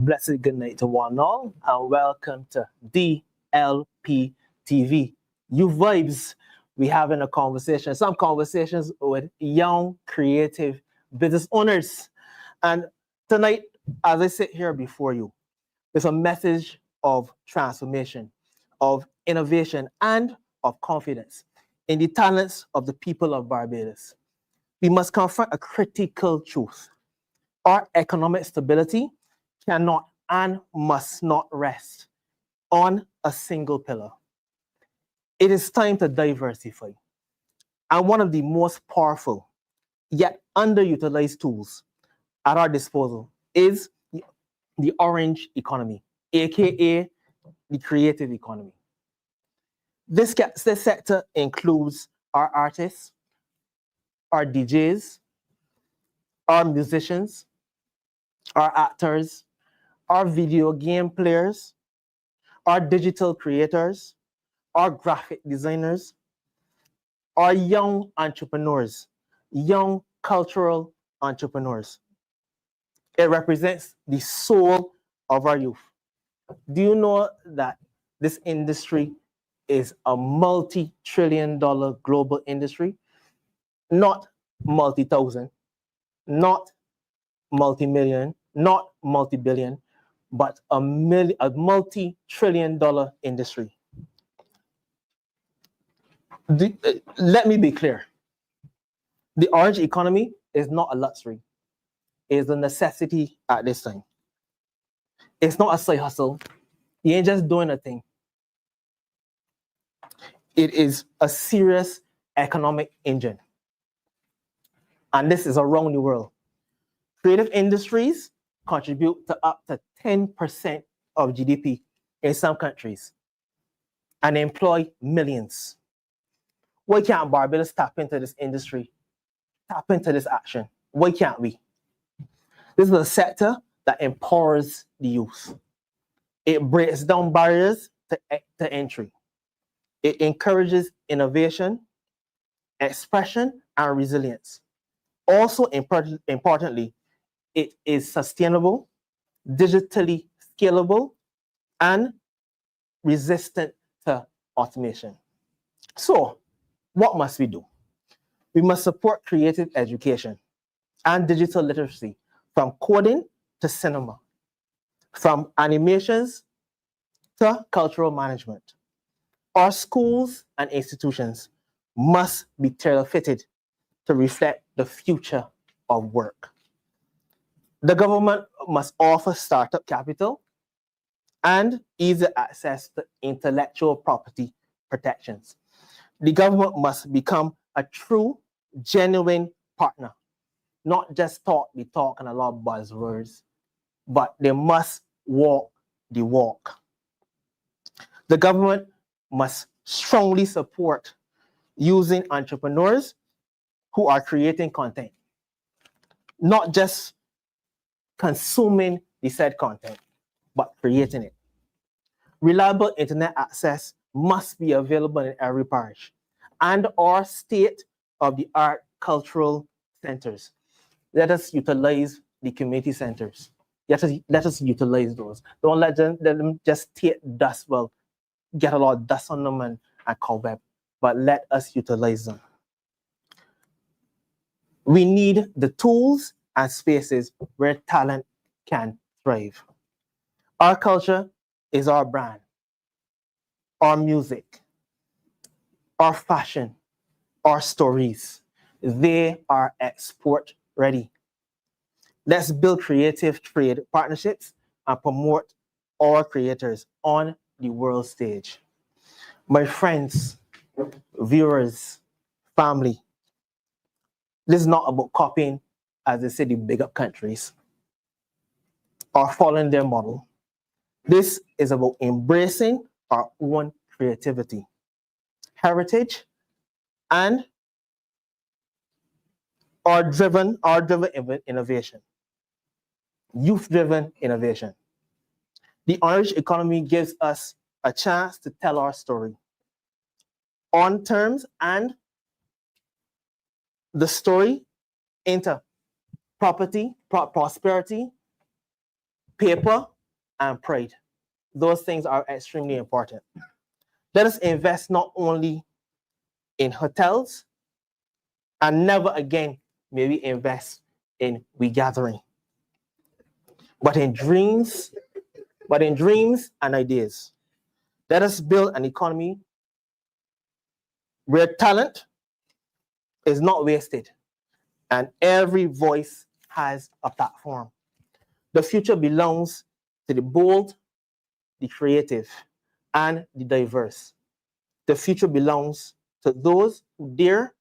Blessed good night to one all, and welcome to DLP TV. You vibes, we having a conversation, some conversations with young, creative business owners. And tonight, as I sit here before you, there's a message of transformation, of innovation, and of confidence in the talents of the people of Barbados. We must confront a critical truth. Our economic stability cannot and must not rest on a single pillar. It is time to diversify. And one of the most powerful yet underutilized tools at our disposal is the orange economy, aka the creative economy. This sector includes our artists, our DJs, our musicians, our actors, our video game players, our digital creators, our graphic designers, our young entrepreneurs, young cultural entrepreneurs. It represents the soul of our youth. Do you know that this industry is a multi-trillion-dollar global industry? Not multi-thousand, not multi-million, not multi-billion, but a multi-trillion-dollar industry. Let me be clear. The orange economy is not a luxury. It is a necessity at this time. It's not a side hustle. You ain't just doing a thing. It is a serious economic engine. And this is around the world. Creative industries contribute to up to 10% of GDP in some countries and employ millions. Why can't Barbados tap into this industry, tap into this action? Why can't we? This is a sector that empowers the youth. It breaks down barriers to entry. It encourages innovation, expression, and resilience. Also, importantly, it is sustainable, digitally scalable, and resistant to automation. So, what must we do? We must support creative education and digital literacy, from coding to cinema, from animations to cultural management. Our schools and institutions must be tailor-fitted to reflect the future of work. The government must offer startup capital and easy access to intellectual property protections. The government must become a true, genuine partner, not just talk the talk and a lot of buzzwords, but they must walk the walk. The government must strongly support using entrepreneurs who are creating content, not just consuming the said content, but creating it. Reliable internet access must be available in every parish, and our state-of-the-art cultural centers. Let us utilize the community centers. Let us utilize those. Don't let them just take dust, well, get a lot of dust on them and cobweb, but let us utilize them. We need the tools and spaces where talent can thrive. Our culture is our brand, our music, our fashion, our stories. They are export ready. Let's build creative trade partnerships and promote our creators on the world stage. My friends, viewers, family, this is not about copying, as they say, the big up countries or following their model. This is about embracing our own creativity, heritage, and our driven innovation, youth-driven innovation. The orange economy gives us a chance to tell our story on terms and the story into property, prosperity, paper, and pride. Those things are extremely important. Let us invest not only in hotels, and never again may we invest in gathering, but in dreams and ideas. Let us build an economy where talent is not wasted and every voice has a platform. The future belongs to the bold, the creative, and the diverse. The future belongs to those who dare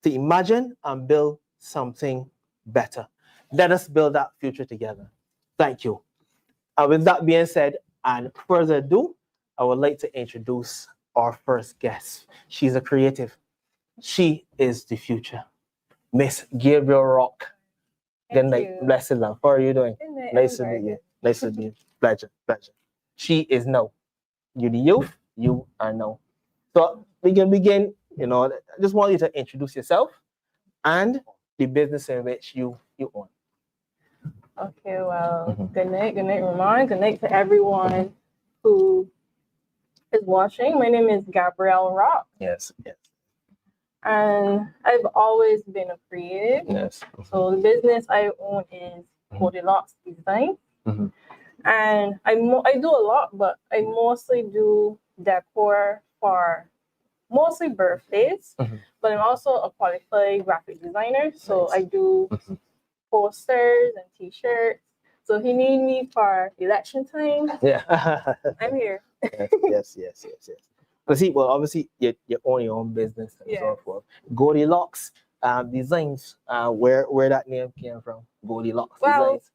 to imagine and build something better. Let us build that future together. Thank you. And with that being said, and further ado, I would like to introduce our first guest. She's a creative. She is the future. Miss Gabriel Rock. Good night. Blessed love. How are you doing? Nice to meet you. Nice to meet you. Pleasure. She is now. You the youth, you are now. So we can begin, I just want you to introduce yourself and the business in which you own. Okay, well, good night, Ramon. Good night to everyone who is watching. My name is Gabrielle Rock. Yes. And I've always been a creative. Yes. So the business I own is Goldilocks Design. And I do a lot, but I mostly do decor for mostly birthdays. But I'm also a qualified graphic designer. So I do posters and t-shirts. So if you need me for election time, I'm here. Yes. But see, well, obviously you own your own business and so forth. Goldilocks Designs, where that name came from? Goldilocks Designs.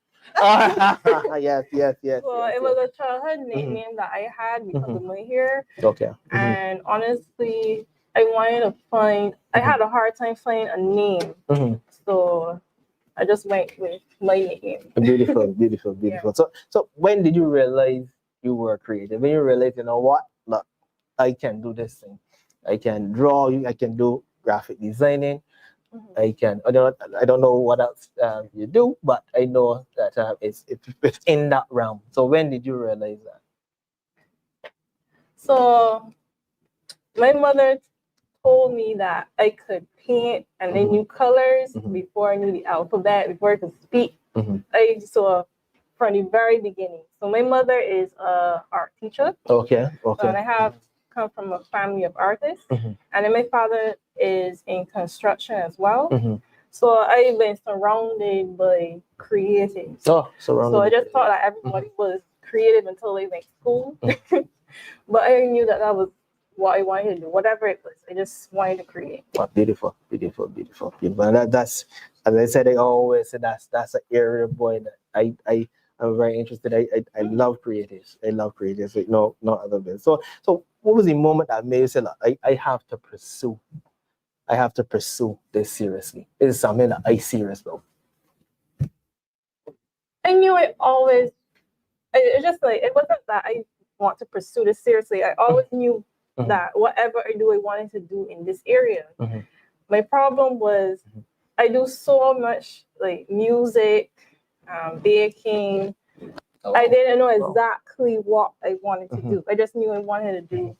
Yes. Well, it was a childhood nickname that I had because of my hair. Okay. And honestly, I had a hard time finding a name. So I just went with my nickname. Beautiful. Yeah. So when did you realize you were creative? When you realized, what? Look, I can do this thing. I can draw, I can do graphic designing. I don't know what else you do, but I know that it's in that realm. So when did you realize that? So my mother told me that I could paint and I knew colors before I knew the alphabet, before I could speak. I saw from the very beginning. So my mother is an art teacher. Okay. So, and I have come from a family of artists. And then my father is in construction as well. So I've been surrounded by creatives. So I just thought that everybody was creative until they went to school. But I knew that was what I wanted to do, whatever it was. I just wanted to create. Oh, beautiful. And that's, as I said, I always say that's an area, boy, that I'm very interested. I love creatives. Like no other business. So what was the moment that made you say, like, I have to pursue this seriously? This is something that I serious about. I knew it always. It just like it wasn't that I want to pursue this seriously. I always knew that whatever I do, I wanted to do in this area. My problem was I do so much like music, baking. I didn't know exactly what I wanted to do. I just knew I wanted to do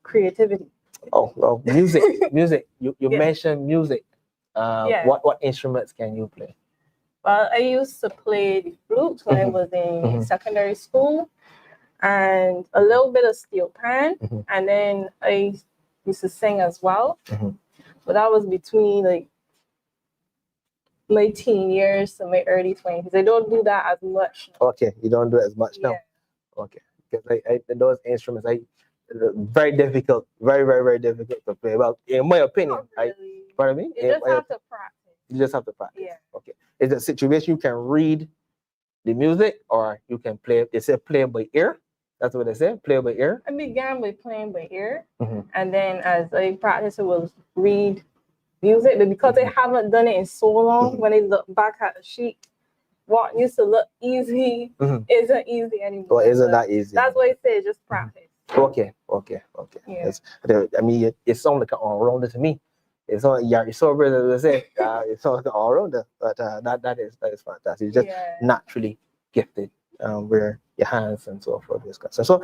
creativity. Oh, well, music. You mentioned music. What instruments can you play? Well, I used to play the flute when I was in secondary school, and a little bit of steel pan, and then I used to sing as well. But that was between like my teen years to my early 20s. I don't do that as much now. Okay, you don't do it as much now. Okay, because those instruments, very difficult, very difficult to play. Well, in my opinion, pardon me. You just have to practice. You just have to practice. Yeah. Okay. Is it a situation you can read the music, or you can play? They say play by ear. That's what they say. Play by ear. I began by playing by ear, and then as I practiced, it was read music. But because I haven't done it in so long, when I look back at the sheet, what used to look easy isn't easy anymore. Well, isn't that easy? That's why I say just practice. Okay. Yeah. I mean, it sounds like an all-rounder to me. it's all you're sober, as I say, it's all all around there. But that is fantastic. You're just naturally gifted where your hands and so forth is concerned. So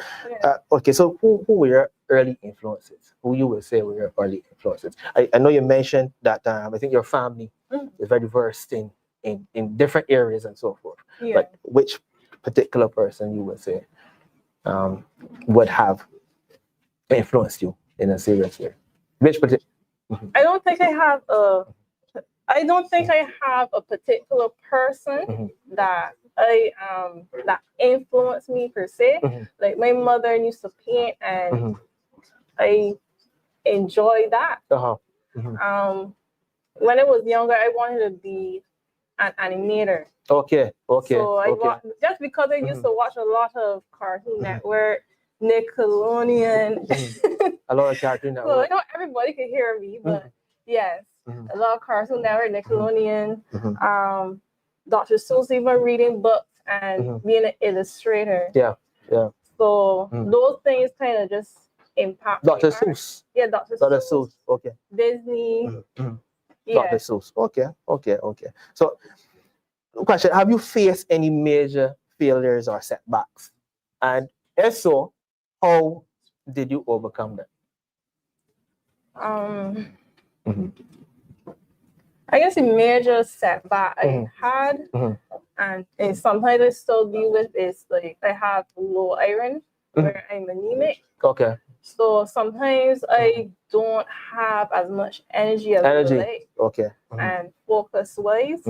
okay, so who were your early influences? Who you would say were your early influences? I know you mentioned that I think your family is very versed in different areas and so forth. But which particular person you would say would have influenced you in a serious way? Which particular? I don't think I have a particular person that that influenced me per se. Like my mother used to paint, and I enjoy that. When I was younger, I wanted to be an animator. Okay. So just because I used to watch a lot of Cartoon Network, Nickelodeon. A lot of Cartoon Network. So I know everybody can hear me, but yes, a lot of Cartoon Network, Nickelodeon, Dr. Seuss, even reading books and being an illustrator. Yeah. So those things kind of just impact Dr. Seuss. Yeah, Dr. Seuss. Okay. Disney. Dr. Seuss. Okay. So, question: have you faced any major failures or setbacks? And if so, how did you overcome them? I guess a major setback I had, and sometimes I still deal with, is like I have low iron where I'm anemic. Okay. So sometimes I don't have as much energy as I like. Okay. And focus wise.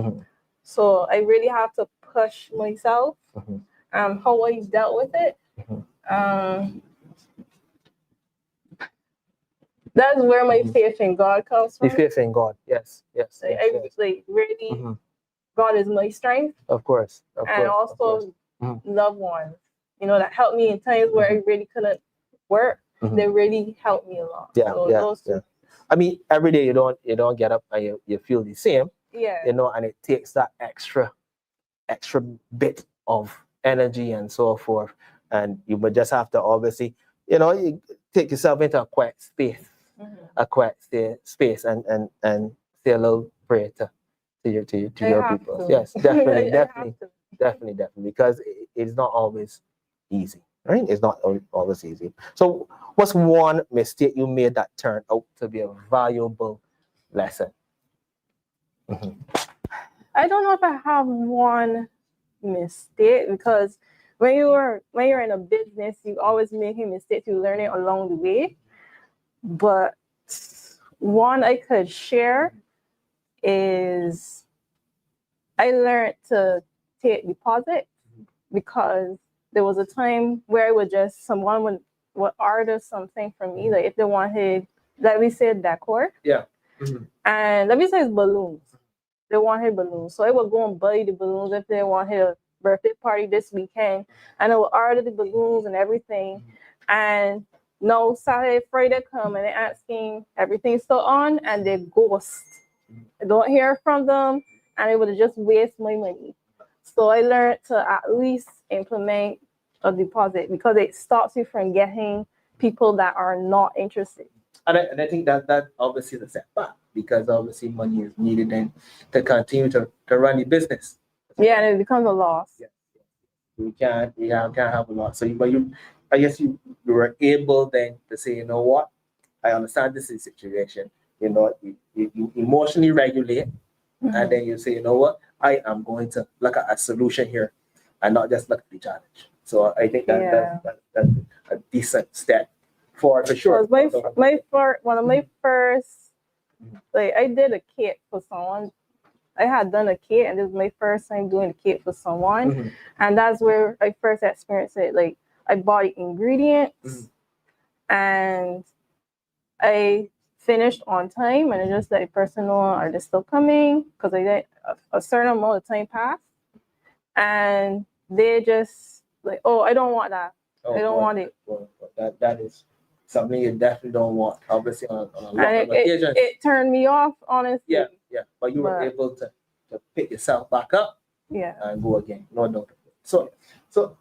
So I really have to push myself. How I dealt with it. That's where my faith in God comes from. The faith in God, yes. Like really, God is my strength. Of course. And also loved ones, that helped me in times where I really couldn't work. They really helped me a lot. Yeah. I mean, every day you don't get up and you feel the same. Yeah. And it takes that extra bit of energy and so forth. And you would just have to obviously, you take yourself into a quiet space. And say a little prayer to your people. Yes, definitely, because it's not always easy, right? It's not always easy. So what's one mistake you made that turned out to be a valuable lesson? I don't know if I have one mistake, because when you're in a business, you always making mistakes. You learn it along the way. But one I could share is I learned to take deposit, because there was a time where someone would order something from me, like if they wanted, let me say, decor. Yeah. And let me say it's balloons. They wanted balloons. So I would go and buy the balloons if they wanted a birthday party this weekend. And I would order the balloons and everything. And no, Saturday, Friday come and they're asking everything's still on, and they ghost. I don't hear from them, and it would just waste my money. So I learned to at least implement a deposit, because it stops you from getting people that are not interested. And I think that obviously is a setback, because obviously money is needed then to continue to run the business. Yeah, and it becomes a loss. Yeah. We can't have a loss. So I guess you were able then to say, you know what, I understand this is a situation. You emotionally regulate, and then you say, you know what, I am going to look at a solution here, and not just look at the challenge. So I think that's a decent step for sure. One of my first, like I did a kit for someone. I had done a kit, and this was my first time doing a kit for someone, and that's where I first experienced it. Like I bought the ingredients, and I finished on time, and I just let the person know, are they still coming? Because I let a certain amount of time pass, and they just like, oh, I don't want that. I don't want it. Well, that is something you definitely don't want, obviously, on a lot of occasions. It turned me off, honestly. Yeah. But you were able to pick yourself back up. Yeah. And go again. No doubt. So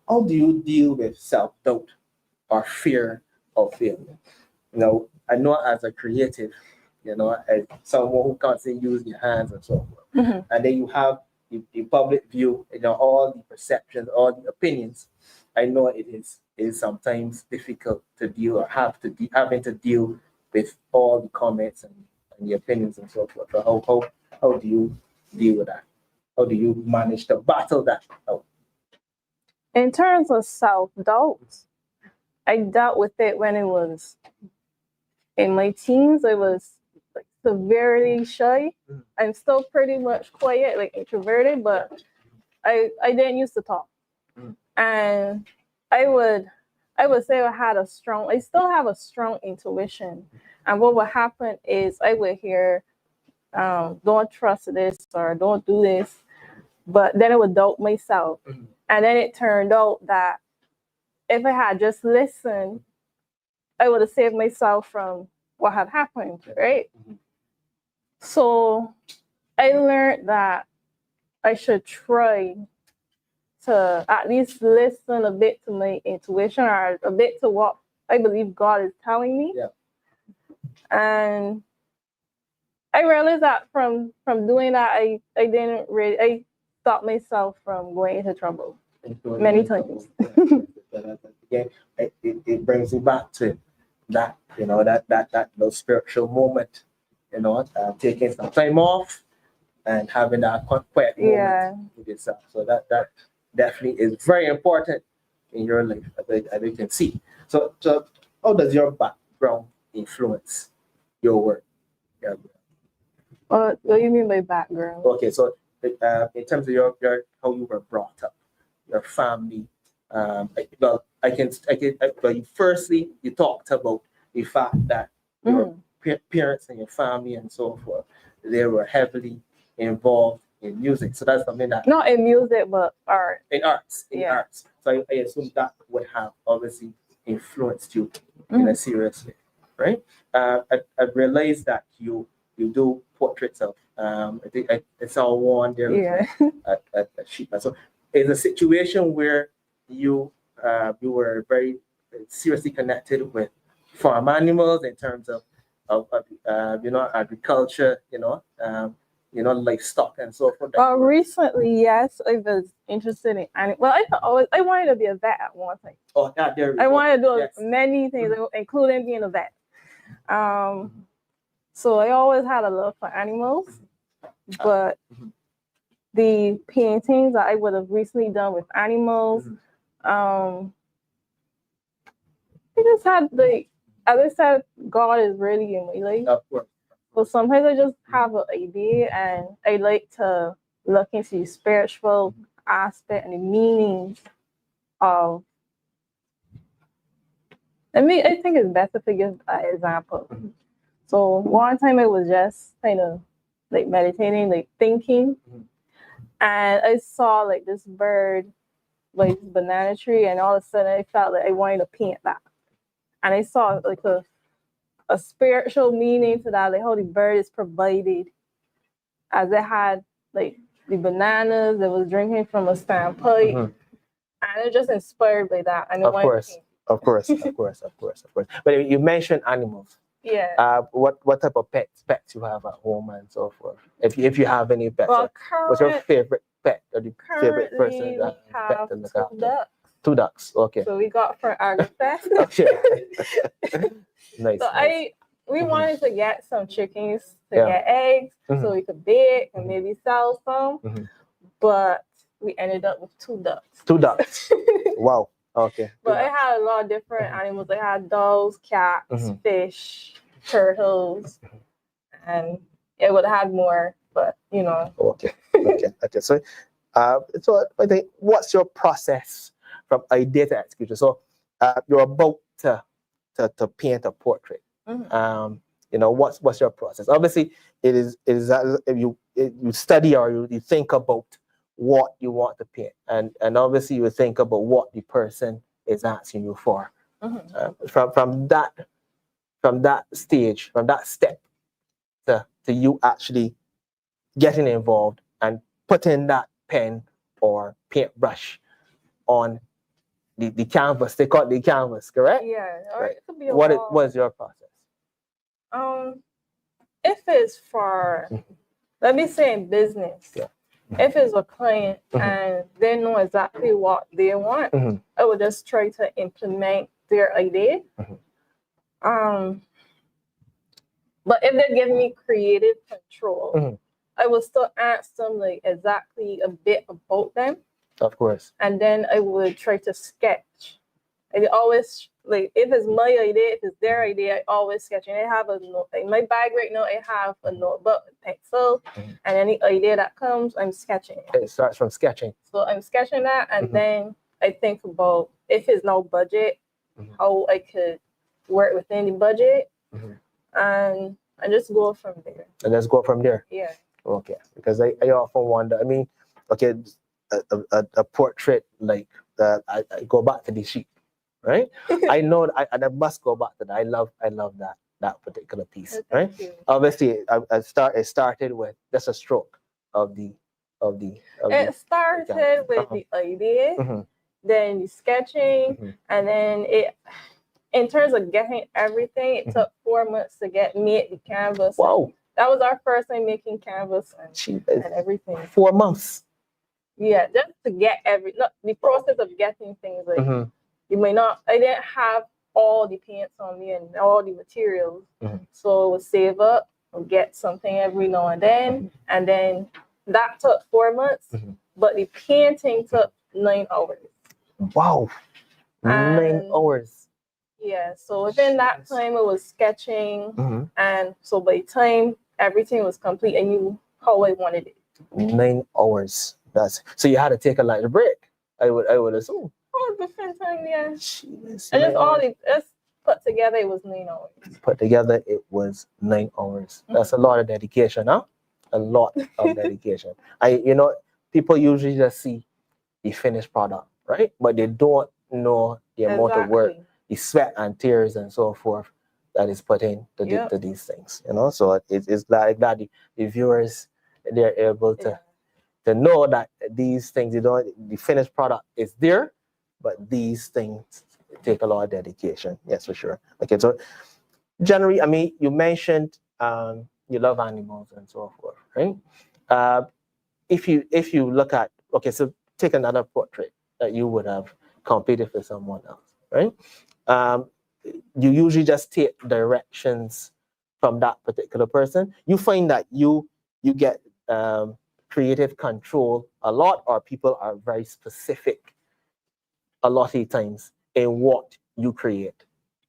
how do you deal with self-doubt or fear of failure? I know as a creative, as someone who constantly use your hands and so forth. And then you have the public view, all the perceptions, all the opinions. I know it is sometimes difficult to deal or having to deal with all the comments and the opinions and so forth. So how do you deal with that? How do you manage to battle that out? In terms of self-doubt, I dealt with it when it was in my teens. I was like severely shy. I'm still pretty much quiet, like introverted, but I didn't used to talk. And I would say I still have a strong intuition. And what would happen is I would hear, don't trust this or don't do this. But then I would doubt myself. And then it turned out that if I had just listened, I would have saved myself from what had happened, right? So I learned that I should try to at least listen a bit to my intuition or a bit to what I believe God is telling me. Yeah. And I realized that from doing that, I stopped myself from going into trouble many times. Again, it brings you back to that, that those spiritual moment, taking some time off and having that quiet moment with yourself. So that definitely is very important in your life, as you can see. So how does your background influence your work? What do you mean by background? Okay, so in terms of your how you were brought up, your family, firstly you talked about the fact that your parents and your family and so forth, they were heavily involved in music. So that's something that not in music but art. In arts. So I assume that would have obviously influenced you in a serious way, right? I realized that you do portraits of I think I saw one there at sheep. So it's a situation where you were very seriously connected with farm animals in terms of agriculture, livestock and so forth. Recently, yes, I was interested in animals. Well, I wanted to be a vet at one time. Oh, yeah, there we go. I wanted to do many things, including being a vet. So I always had a love for animals, but the paintings that I would have recently done with animals, I just had as I said, God is really in my life. Of course. So sometimes I just have an idea and I like to look into the spiritual aspect and the meanings of. I think it's better to give an example. So one time I was just kind of like meditating, like thinking, and I saw like this bird, like this banana tree, and all of a sudden I felt like I wanted to paint that. And I saw like a spiritual meaning to that, like how the bird is provided, as it had like the bananas that was drinking from a standpipe, and it just inspired by that. And Of course. But you mentioned animals. Yeah. What type of pets you have at home and so forth? If you have any pets, well, what's your favorite pet or the favorite person that have to look two after? ducks. 2 ducks. Okay. So we got for AgriFest. Okay. Nice. So we wanted to get some chickens to Yeah. get eggs so we could bake and maybe sell some. But we ended up with 2 ducks. 2 ducks. Wow. Okay. But I had a lot of different animals. I had dogs, cats, fish, turtles, and it would have had more, but Okay. So I think, what's your process from idea to execution? So you're about to paint a portrait. What's your process? Obviously, it is if you study or you think about what you want to paint, and obviously you think about what the person is asking you for. From that stage, from that step to you actually getting involved and putting that pen or paintbrush on the canvas. They call it the canvas, correct? Yeah. Or Right. it could be a What wall. was your process? if it's for, let me say in business, if it's a client and they know exactly what they want, I would just try to implement their idea. But if they give me creative control, I will still ask them like exactly a bit about them. Of course. And then I would try to sketch. I always, like, if it's my idea, if it's their idea, I always sketch. And I have a note. In my bag right now, I have a notebook, a pencil, and any idea that comes, I'm sketching. It starts from sketching. So I'm sketching that, and then I think about if it's no budget, how I could work within the budget, and just go from there. And let's go from there. Yeah. Okay. Because I often wonder, I mean, okay, a portrait like that, I go back to the sheep, right? I know I must go back to that. I love that particular piece, right? Obviously, it started with just a stroke of the. It started with the idea, then the sketching, and then in terms of getting everything, it took 4 months to make the canvas. Wow. That was our first time making canvas and everything. 4 months. Yeah, just to get the process of getting things like you may not. I didn't have all the paints on me and all the materials, so we'll save up, we'll get something every now and then that took 4 months, but the painting took 9 hours. Wow, 9 hours. Yeah, so within that time, it was sketching, and so by the time everything was complete, I knew how I wanted it. 9 hours. So you had to take a light break. I would assume. Oh, different time, yeah. Jeez, And just put together, it was 9 hours. Put together, it was 9 hours. That's a lot of dedication, huh? A lot of dedication. People usually just see the finished product, right? But they don't know the amount of work, the sweat and tears and so forth that is put into these things. So it's glad the viewers, they're able to know that these things, the finished product is there, but these things take a lot of dedication. Yes, for sure. Okay, so generally, I mean, you mentioned you love animals and so forth, right? If you look at, okay, so take another portrait that you would have competed with someone else, right? You usually just take directions from that particular person. You find that you get creative control a lot, or people are very specific a lot of times in what you create?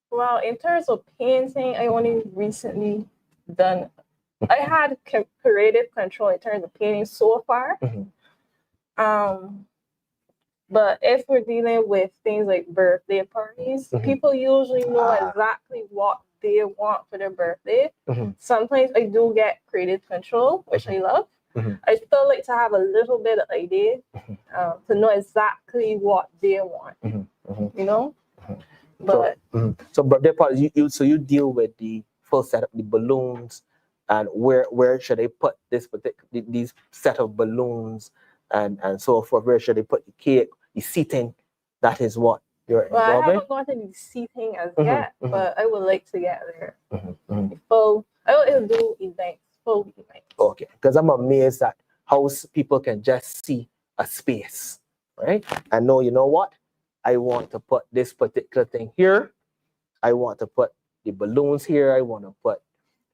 Well, in terms of painting, I only recently done. I had creative control in terms of painting so far. But if we're dealing with things like birthday parties, people usually know exactly what they want for their birthday. Sometimes I do get creative control, which I love. I still like to have a little bit of idea to know exactly what they want, But so birthday parties, you deal with the full setup, the balloons, and where should they put these set of balloons and so forth? Where should they put the cake, the seating? That is what you're involved in. I haven't gone to the seating as yet, but I would like to get there. I will do events. Okay, because I'm amazed at how people can just see a space, right? And know, you know what? I want to put this particular thing here. I want to put the balloons here. I want to put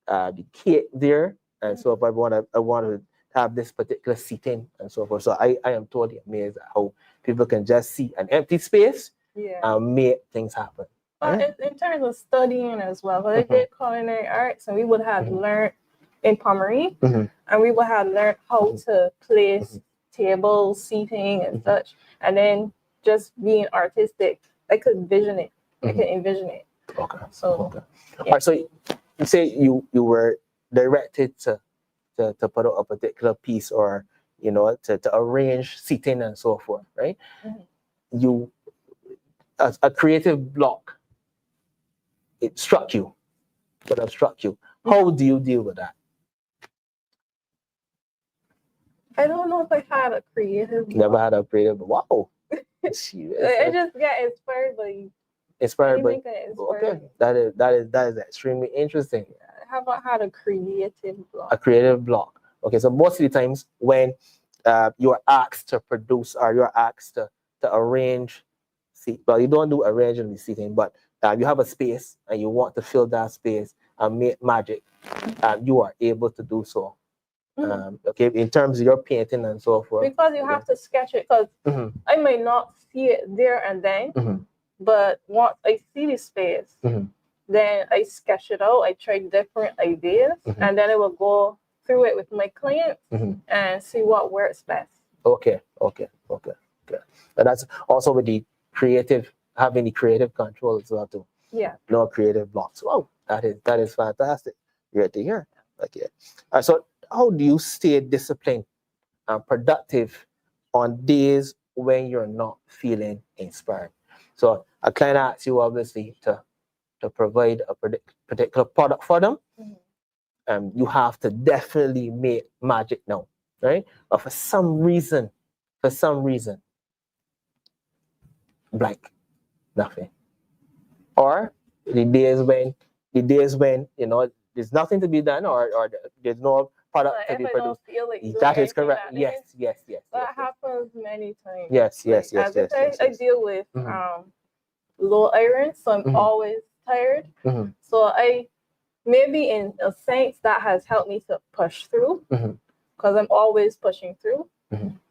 the cake there, and so if I want to have this particular seating and so forth. So I am totally amazed at how people can just see an empty space and make things happen. Right? In terms of studying as well, but I did culinary arts, and we would have learned in Pommery, and we would have learned how to place tables, seating, and such. And then just being artistic, I could envision it. Okay. So, All right. So you say you were directed to put out a particular piece, or to arrange seating and so forth, right? You, as a creative block, it struck you. Could have struck you. How do you deal with that? I don't know if I had a creative block. Never had a creative. Wow. I just get inspired by. Okay, that is extremely interesting. I haven't had a creative block. A creative block. Okay, so most of the times when you're asked to produce or you're asked to arrange, well, you don't do arranging the seating, but you have a space and you want to fill that space and make magic, you are able to do so. Okay, in terms of your painting and so forth. Because you have to sketch it, because I might not see it there and then, but once I see the space, then I sketch it out. I try different ideas, and then I will go through it with my clients and see what works best. Okay. And that's also with the creative, having the creative control as well too. Yeah. No creative blocks. Wow, that is fantastic. Great to hear. Okay. So how do you stay disciplined and productive on days when you're not feeling inspired? So a client asks you obviously to provide a particular product for them. You have to definitely make magic now, right? But for some reason, blank, nothing. Or the days when you know there's nothing to be done, or there's no product to be produced. That is correct. Yes. That happens many times. Yes. I deal with low iron, so I'm always tired. So I maybe in a sense that has helped me to push through, because I'm always pushing through.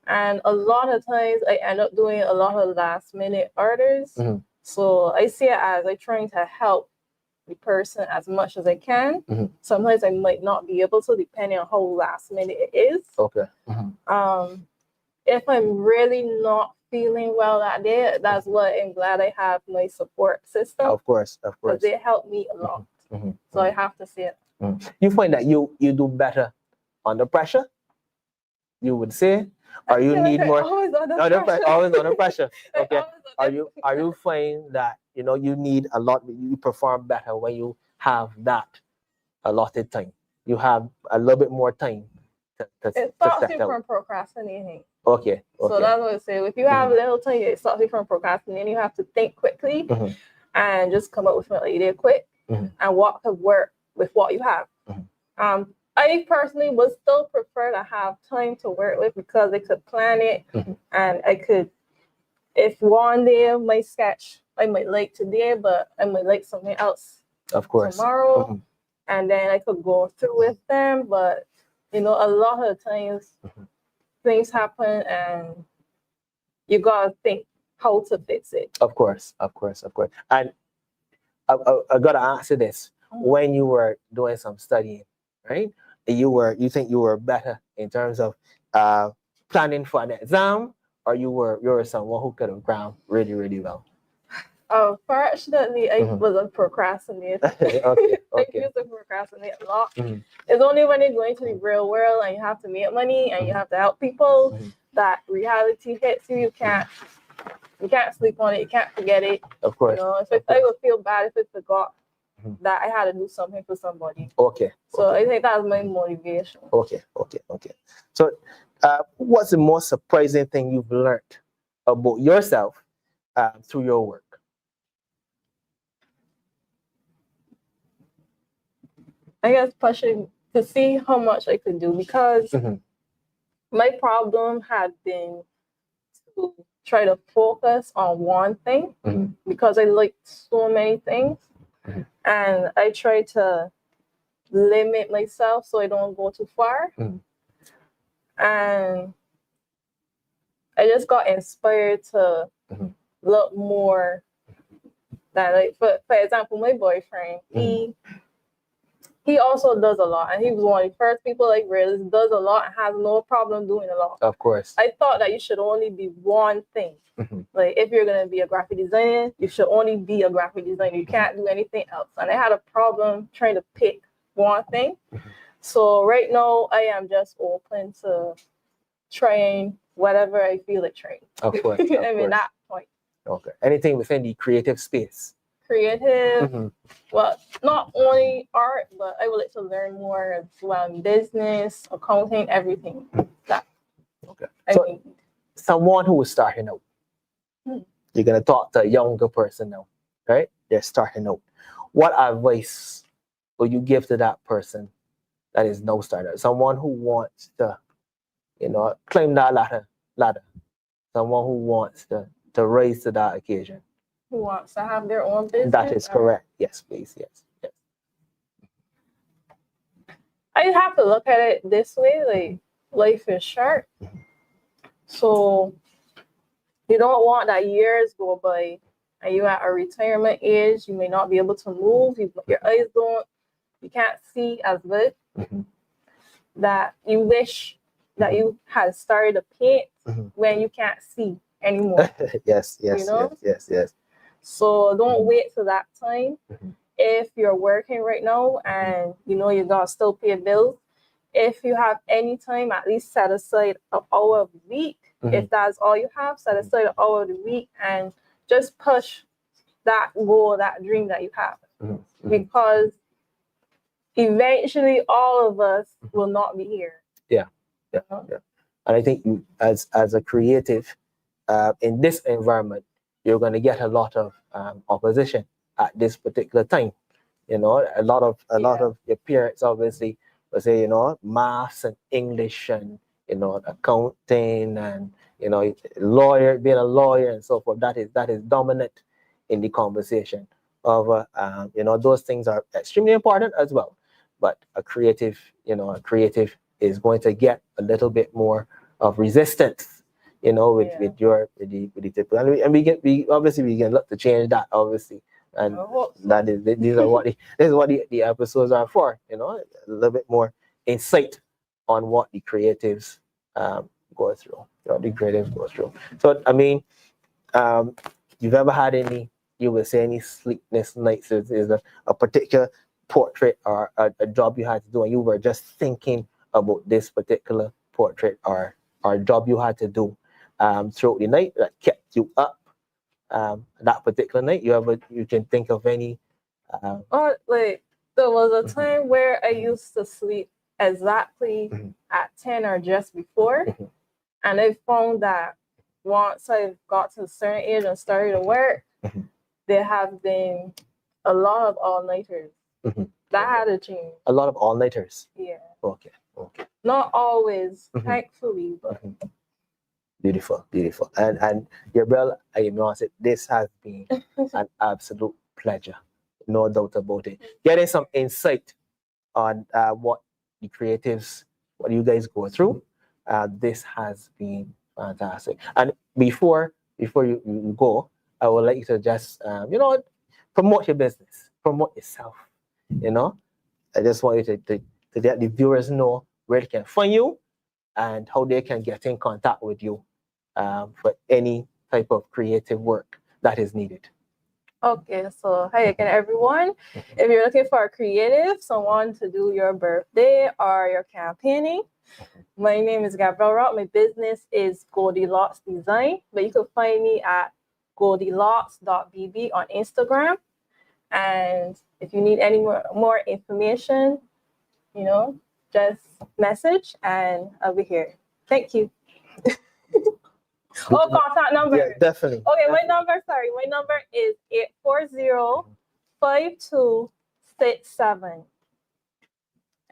And a lot of times I end up doing a lot of last minute orders. So I see it as I'm trying to help the person as much as I can. Sometimes I might not be able to, depending on how last minute it is. Okay. If I'm really not feeling well that day, that's what I'm glad I have my support system. Of course. Because they help me a lot. So I have to say it. You find that you do better under pressure, you would say, or you need more always under pressure. Always under pressure. Okay. Are you find that you need a lot, you perform better when you have that allotted time? You have a little bit more time it stops you from procrastinating. Okay. So that's what I say. If you have a little time, it stops you from procrastinating. You have to think quickly and just come up with an idea quick and walk to work with what you have. I personally would still prefer to have time to work with, because I could plan it and I could, if one day of my sketch I might like today, but I might like something else tomorrow, and then I could go through with them. But a lot of times things happen and you gotta think how to fix it. Of course. And I gotta answer this. When you were doing some studying, right? You think you were better in terms of planning for an exam, or you were someone who could have crammed really, really well? Fortunately, I was a procrastinator. Okay. I used to procrastinate a lot. It's only when you go into the real world and you have to make money and you have to help people that reality hits you. You can't sleep on it. You can't forget it. Of course. I would feel bad if I forgot that I had to do something for somebody. Okay. So I think that's my motivation. Okay. So, what's the most surprising thing you've learned about yourself through your work? I guess pushing to see how much I could do, because my problem had been to try to focus on one thing, because I like so many things. And I try to limit myself so I don't go too far. And I just got inspired to look more that, like, for example, my boyfriend, he also does a lot. And he was one of the first people I realized does a lot and has no problem doing a lot. Of course. I thought that you should only be one thing. Like, if you're going to be a graphic designer, you should only be a graphic designer. You can't do anything else. And I had a problem trying to pick one thing. So right now, I am just open to trying whatever I feel like trying. Of course. I'm in that point. Okay. Anything within the creative space? Creative. Well, not only art, but I would like to learn more as well in business, accounting, everything. That. Okay. So, someone who is starting out, you're going to talk to a younger person now, right? They're starting out. What advice will you give to that person that is no starter? Someone who wants to, climb that ladder. Someone who wants to rise to that occasion. Who wants to have their own business? That is correct. Yes, please. Yes. I have to look at it this way, like life is short. So you don't want that years go by and you at a retirement age, you may not be able to move, your eyes you can't see as good. That you wish that you had started to paint when you can't see anymore. Yes. So don't wait till that time. If you're working right now and you gotta still pay bills, if you have any time, at least set aside an hour of the week. If that's all you have, set aside an hour of the week and just push that goal, that dream that you have. Because eventually all of us will not be here. Yeah. And I think you, as a creative, in this environment, you're going to get a lot of opposition at this particular time. A lot of your peers obviously will say, maths and English and accounting and being a lawyer and so forth. That is dominant in the conversation. Those things are extremely important as well. But a creative is going to get a little bit more of resistance, with the typical, and we obviously can look to change that, obviously, and that is this is what the episodes are for, a little bit more insight on what the creatives go through, So I mean, you've ever had any sleepless nights? Is a particular portrait or a job you had to do and you were just thinking about this particular portrait or job you had to do throughout the night that kept you up that particular night? You can think of any? There was a time where I used to sleep exactly at 10 or just before, and I found that once I got to a certain age and started to work, there have been a lot of all-nighters. That had to change. A lot of all-nighters? Yeah. Okay. Not always, thankfully, but... Beautiful. And Gabriel, I must say, this has been an absolute pleasure. No doubt about it. Getting some insight on what the creatives, what you guys go through, this has been fantastic. And before you go, I would like you to just, promote your business, promote yourself. I just want you to let the viewers know where they can find you and how they can get in contact with you for any type of creative work that is needed. Okay, so hi again, everyone. If you're looking for a creative, someone to do your birthday or your campaigning, my name is Gabriel Rock. My business is Goldilocks Design, but you can find me at goldilocks.bb on Instagram. And if you need any more information, just message and I'll be here. Thank you. Contact number. Yeah, definitely. Okay, my number is 840-5267.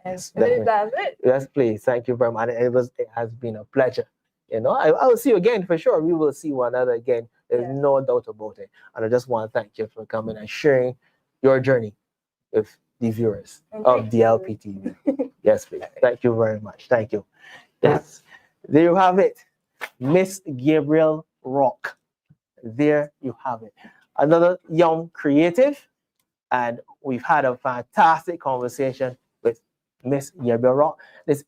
Yes, that's it. Yes, please. Thank you very much. It has been a pleasure. I will see you again for sure. We will see one another again. There's no doubt about it. And I just want to thank you for coming and sharing your journey with the viewers of DLP TV. Yes, please. Thank you very much. Thank you. Yes. There you have it. Miss Gabriel Rock. There you have it. Another young creative. And we've had a fantastic conversation with Miss Gabriel Rock. This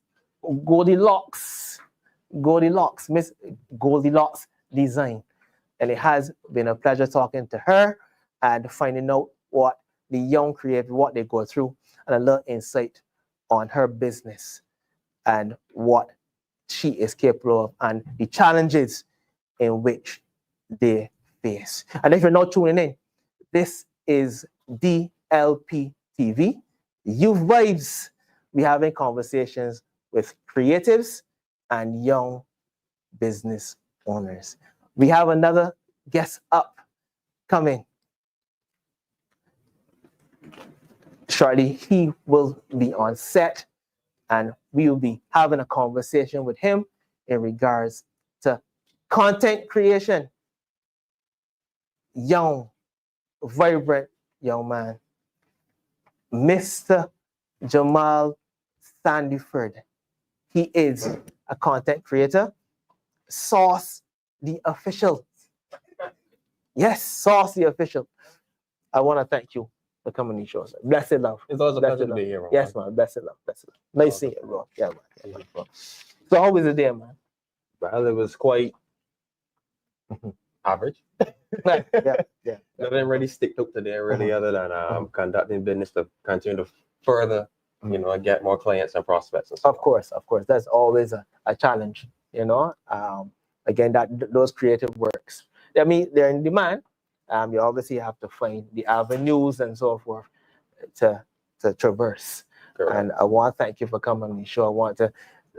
Goldilocks, Miss Goldilocks Design. And it has been a pleasure talking to her and finding out what the young creative, what they go through, and a little insight on her business and what she is capable of and the challenges in which they face. And if you're not tuning in, this is DLP TV, Youth Vibes. We're having conversations with creatives and young business owners. We have another guest up coming. shortly he will be on set, and we will be having a conversation with him in regards to content creation. Young, vibrant young man, Mr. Jamal Sandyford. He is a content creator. Sauce the official. Yes, Sauce the official. I want to thank you for coming to the show, sir. Blessed love. It's always a Blessed pleasure to love. be here, bro. Yes, man. Blessed love. Blessed love. Nice seeing you, bro. Yeah, man. Yeah, man, bro. So how was it there, man? Well, it was quite average. yeah. Nothing really stick up today, really, other than conducting business to continue to further, get more clients and prospects. And stuff. Of course. That's always a challenge, Again, those creative works. I mean, they're in demand. You obviously have to find the avenues and so forth to traverse. Correct. And I want to thank you for coming on the show. I want to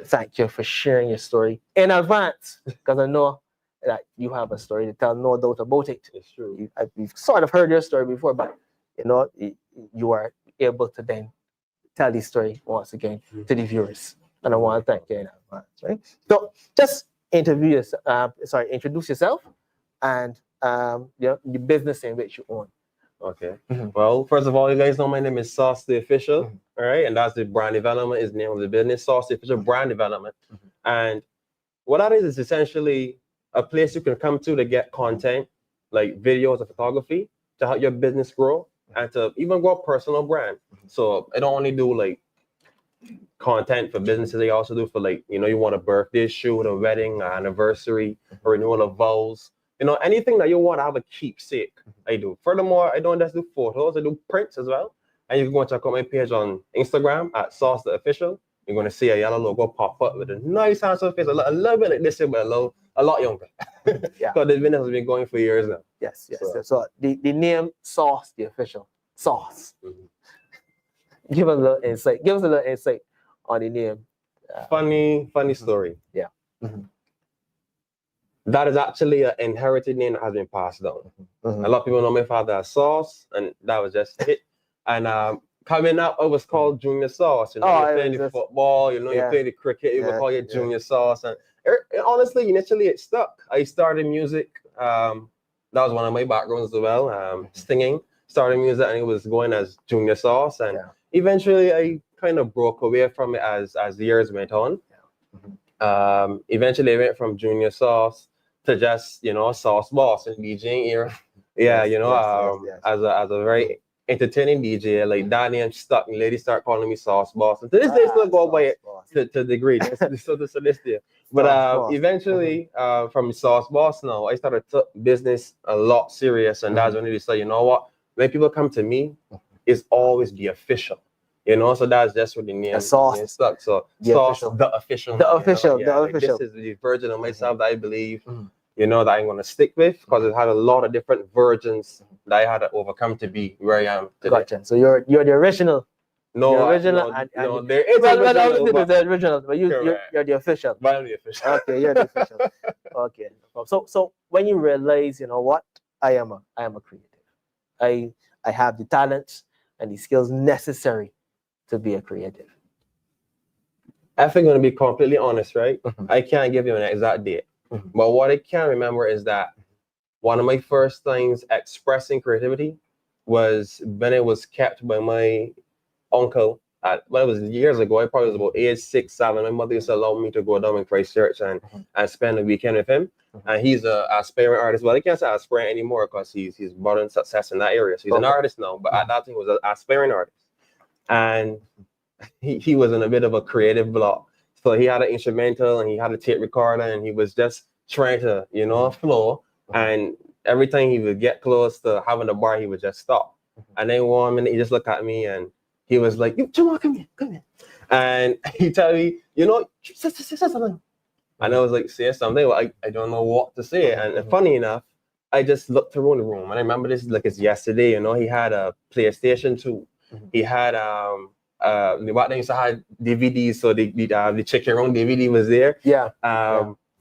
thank you for sharing your story in advance, because I know that you have a story to tell, no doubt about it. It's true. We've sort of heard your story before, but you are able to then tell the story once again to the viewers. And I want to thank you in advance, right? So just introduce yourself and the business in which you own. Okay. Well, first of all, you guys know my name is Sauce the Official, all right? And that's the brand development is the name of the business, Sauce the Official Brand Development. And what that is essentially a place you can come to get content, like videos of photography, to help your business grow and to even grow a personal brand. So I don't only do like content for businesses, I also do for you want a birthday shoot, a wedding, an anniversary, a renewal of vows. Anything that you want to have a keepsake, I do. Furthermore, I don't just do photos, I do prints as well. And you can go and check out my page on Instagram at Sauce the Official. You're going to see a yellow logo pop up with a nice handsome face, a little bit like this, but a lot younger. Yeah. So the business has been going for years now. Yes. So the name Sauce the Official. Sauce. Give us a little insight on the name. Funny story. Yeah. That is actually an inherited name that has been passed down. A lot of people know my father as Sauce, and that was just it. And coming up, I was called Junior Sauce. You play the football, you play the cricket, you would call you Junior Sauce. And honestly, initially it stuck. I started music. That was one of my backgrounds as well, singing. Started music, and it was going as Junior Sauce. And eventually, I kind of broke away from it as the years went on. Eventually, I went from Junior Sauce to just Sauce Boss in DJing era. As a very entertaining DJ, like that name stuck, and ladies start calling me Sauce Boss, and to this day still go by it to degree. So this day. But eventually, from Sauce Boss now, I started to business a lot serious, and that's when I decided, you know what? When people come to me, it's always the official. So that's just what the name Sauce stuck. So Sauce the Official. The official. This is the version of myself that I believe, that I'm gonna stick with, because it had a lot of different versions that I had to overcome to be where I am today. Gotcha. So you're the original. No, the original. no, there is the original, but you're the official. But I'm the official. Okay, you're the official. Okay. So when you realize, what, I am a creative. I have the talents and the skills necessary to be a creative. If I'm going to be completely honest, right? I can't give you an exact date. But what I can remember is that one of my first things expressing creativity was when it was kept by my uncle. When it was years ago, I probably was about age 6, 7. My mother used to allow me to go down in Christchurch and spend the weekend with him. And he's an aspiring artist. Well, I can't say aspiring anymore because he's brought in success in that area. So he's an artist now, but at that time he was an aspiring artist. And he was in a bit of a creative block. So he had an instrumental and he had a tape recorder, and he was just trying to, flow. And every time he would get close to having the bar, he would just stop. And then one minute he just looked at me and he was like, Jamal, come here. And he told me, say something. And I was like, say something. Well, I don't know what to say. And funny enough, I just looked around the room, and I remember this like it's yesterday. He had a PlayStation 2. He had back then used to have DVDs, so the Check Your Own DVD was there.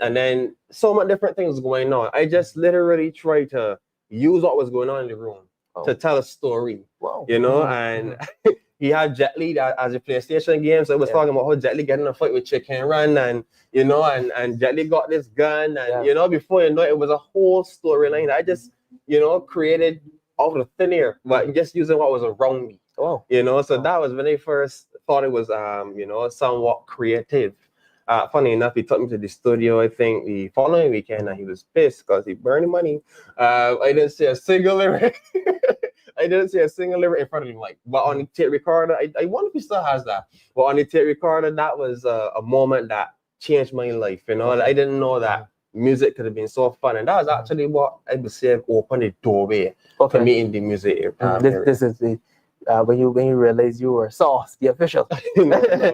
And then so much different things going on. I just literally tried to use what was going on in the room to tell a story. Wow. You know, and he had Jet Li as a PlayStation game, so it was talking about how Jet Li getting in a fight with Chicken Run, and you know, and Jet Li got this gun, and you know, before you know it, it was a whole storyline that I just, you know, created out of thin air, but just using what was around me. Oh, you know, so that was when I first thought it was, you know, somewhat creative. Funny enough, he took me to the studio, I think, the following weekend, and he was pissed because he burned money. I didn't see a single lyric. I didn't see a single lyric in front of him. Like, but on the tape recorder, I wonder if he still has that. But on the tape recorder, that was a moment that changed my life. You know, I didn't know that music could have been so fun, and that was actually what I would say opened the doorway for me in the music area. This is the when you realize you were Sauce, the official. no,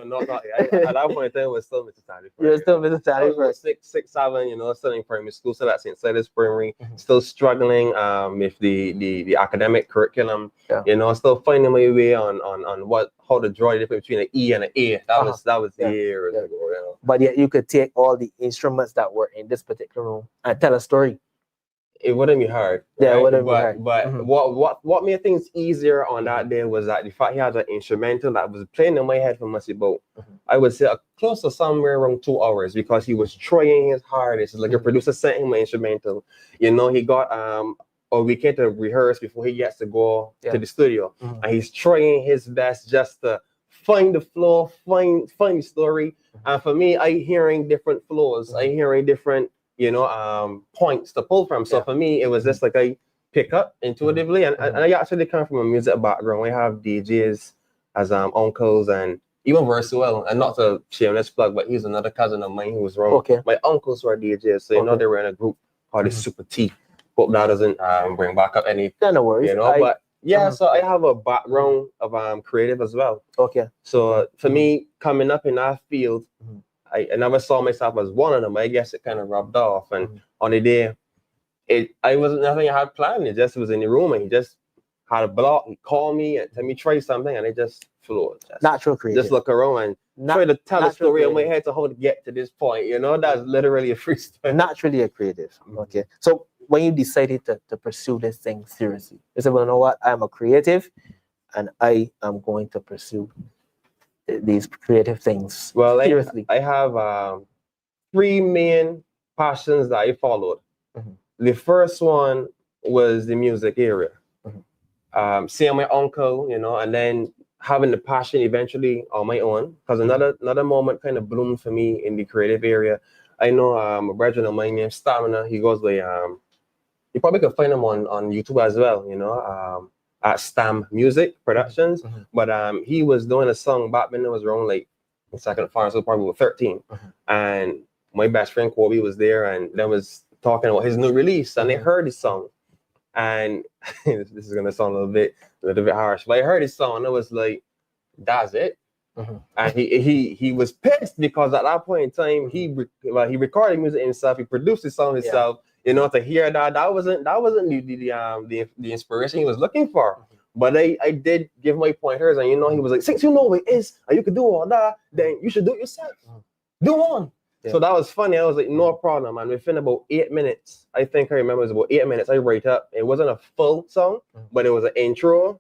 not at that point in time, it was still Mr. Sally. You were still Mr. Sally first. 6, 7, you know, still in primary school, still at St. Silas Primary, still struggling with the academic curriculum, you know, still finding my way on how to draw the difference between an E and an A. That was years ago. You know? But yet you could take all the instruments that were in this particular room and tell a story. It wouldn't be hard. Yeah, right? it wouldn't be hard. But what made things easier on that day was that the fact he had an instrumental that was playing in my head for must about, I would say, close to somewhere around 2 hours, because he was trying his hardest. Like a producer sent him an instrumental. You know, he got a weekend to rehearse before he gets to go to the studio, and he's trying his best just to find the flow, find the story. And for me, I hearing different flows, I hearing different, you know, points to pull from. So for me, it was just like I pick up intuitively, and I actually come from a music background. We have DJs as uncles, and even Versuel, and not to shameless plug, but he's another cousin of mine who was wrong. My uncles were DJs, so you know they were in a group called the Super T. Hope that doesn't bring back up any. No worries. You know, but yeah, so I have a background of creative as well. So for me, coming up in that field, I never saw myself as one of them. I guess it kind of rubbed off. And on the day, I wasn't nothing I had planned. It just was in the room, and he just had a block. He called me and tell me try something, and it just flowed. Natural creative. Just look around and try to tell a story in my head to how to get to this point. You know, that's literally a freestyle. Naturally a creative. Okay. So when you decided to pursue this thing seriously, you said, well, you know what? I'm a creative, and I am going to pursue these creative things. Well, seriously. I have 3 main passions that I followed. The first one was the music area. Seeing my uncle, you know, and then having the passion eventually on my own. Because another moment kind of bloomed for me in the creative area. I know a brethren of mine named Stamina. He goes by you probably could find him on YouTube as well, you know. At Stam Music Productions, but he was doing a song back when it was around like in second farm, so probably 13, and my best friend Kobe was there, and they was talking about his new release, and they heard his song, and this is gonna sound a little bit harsh, but I heard his song, and it was like, that's it. And he was pissed because at that point in time he recorded music himself, he produced his song himself. You know, to hear that wasn't the inspiration he was looking for. But I did give my pointers, and you know, he was like, since you know what it is and you could do all that, then you should do it yourself. Do on. So that was funny. I was like, no problem. And within about 8 minutes, I think I remember it was about 8 minutes, I write up. It wasn't a full song, but it was an intro,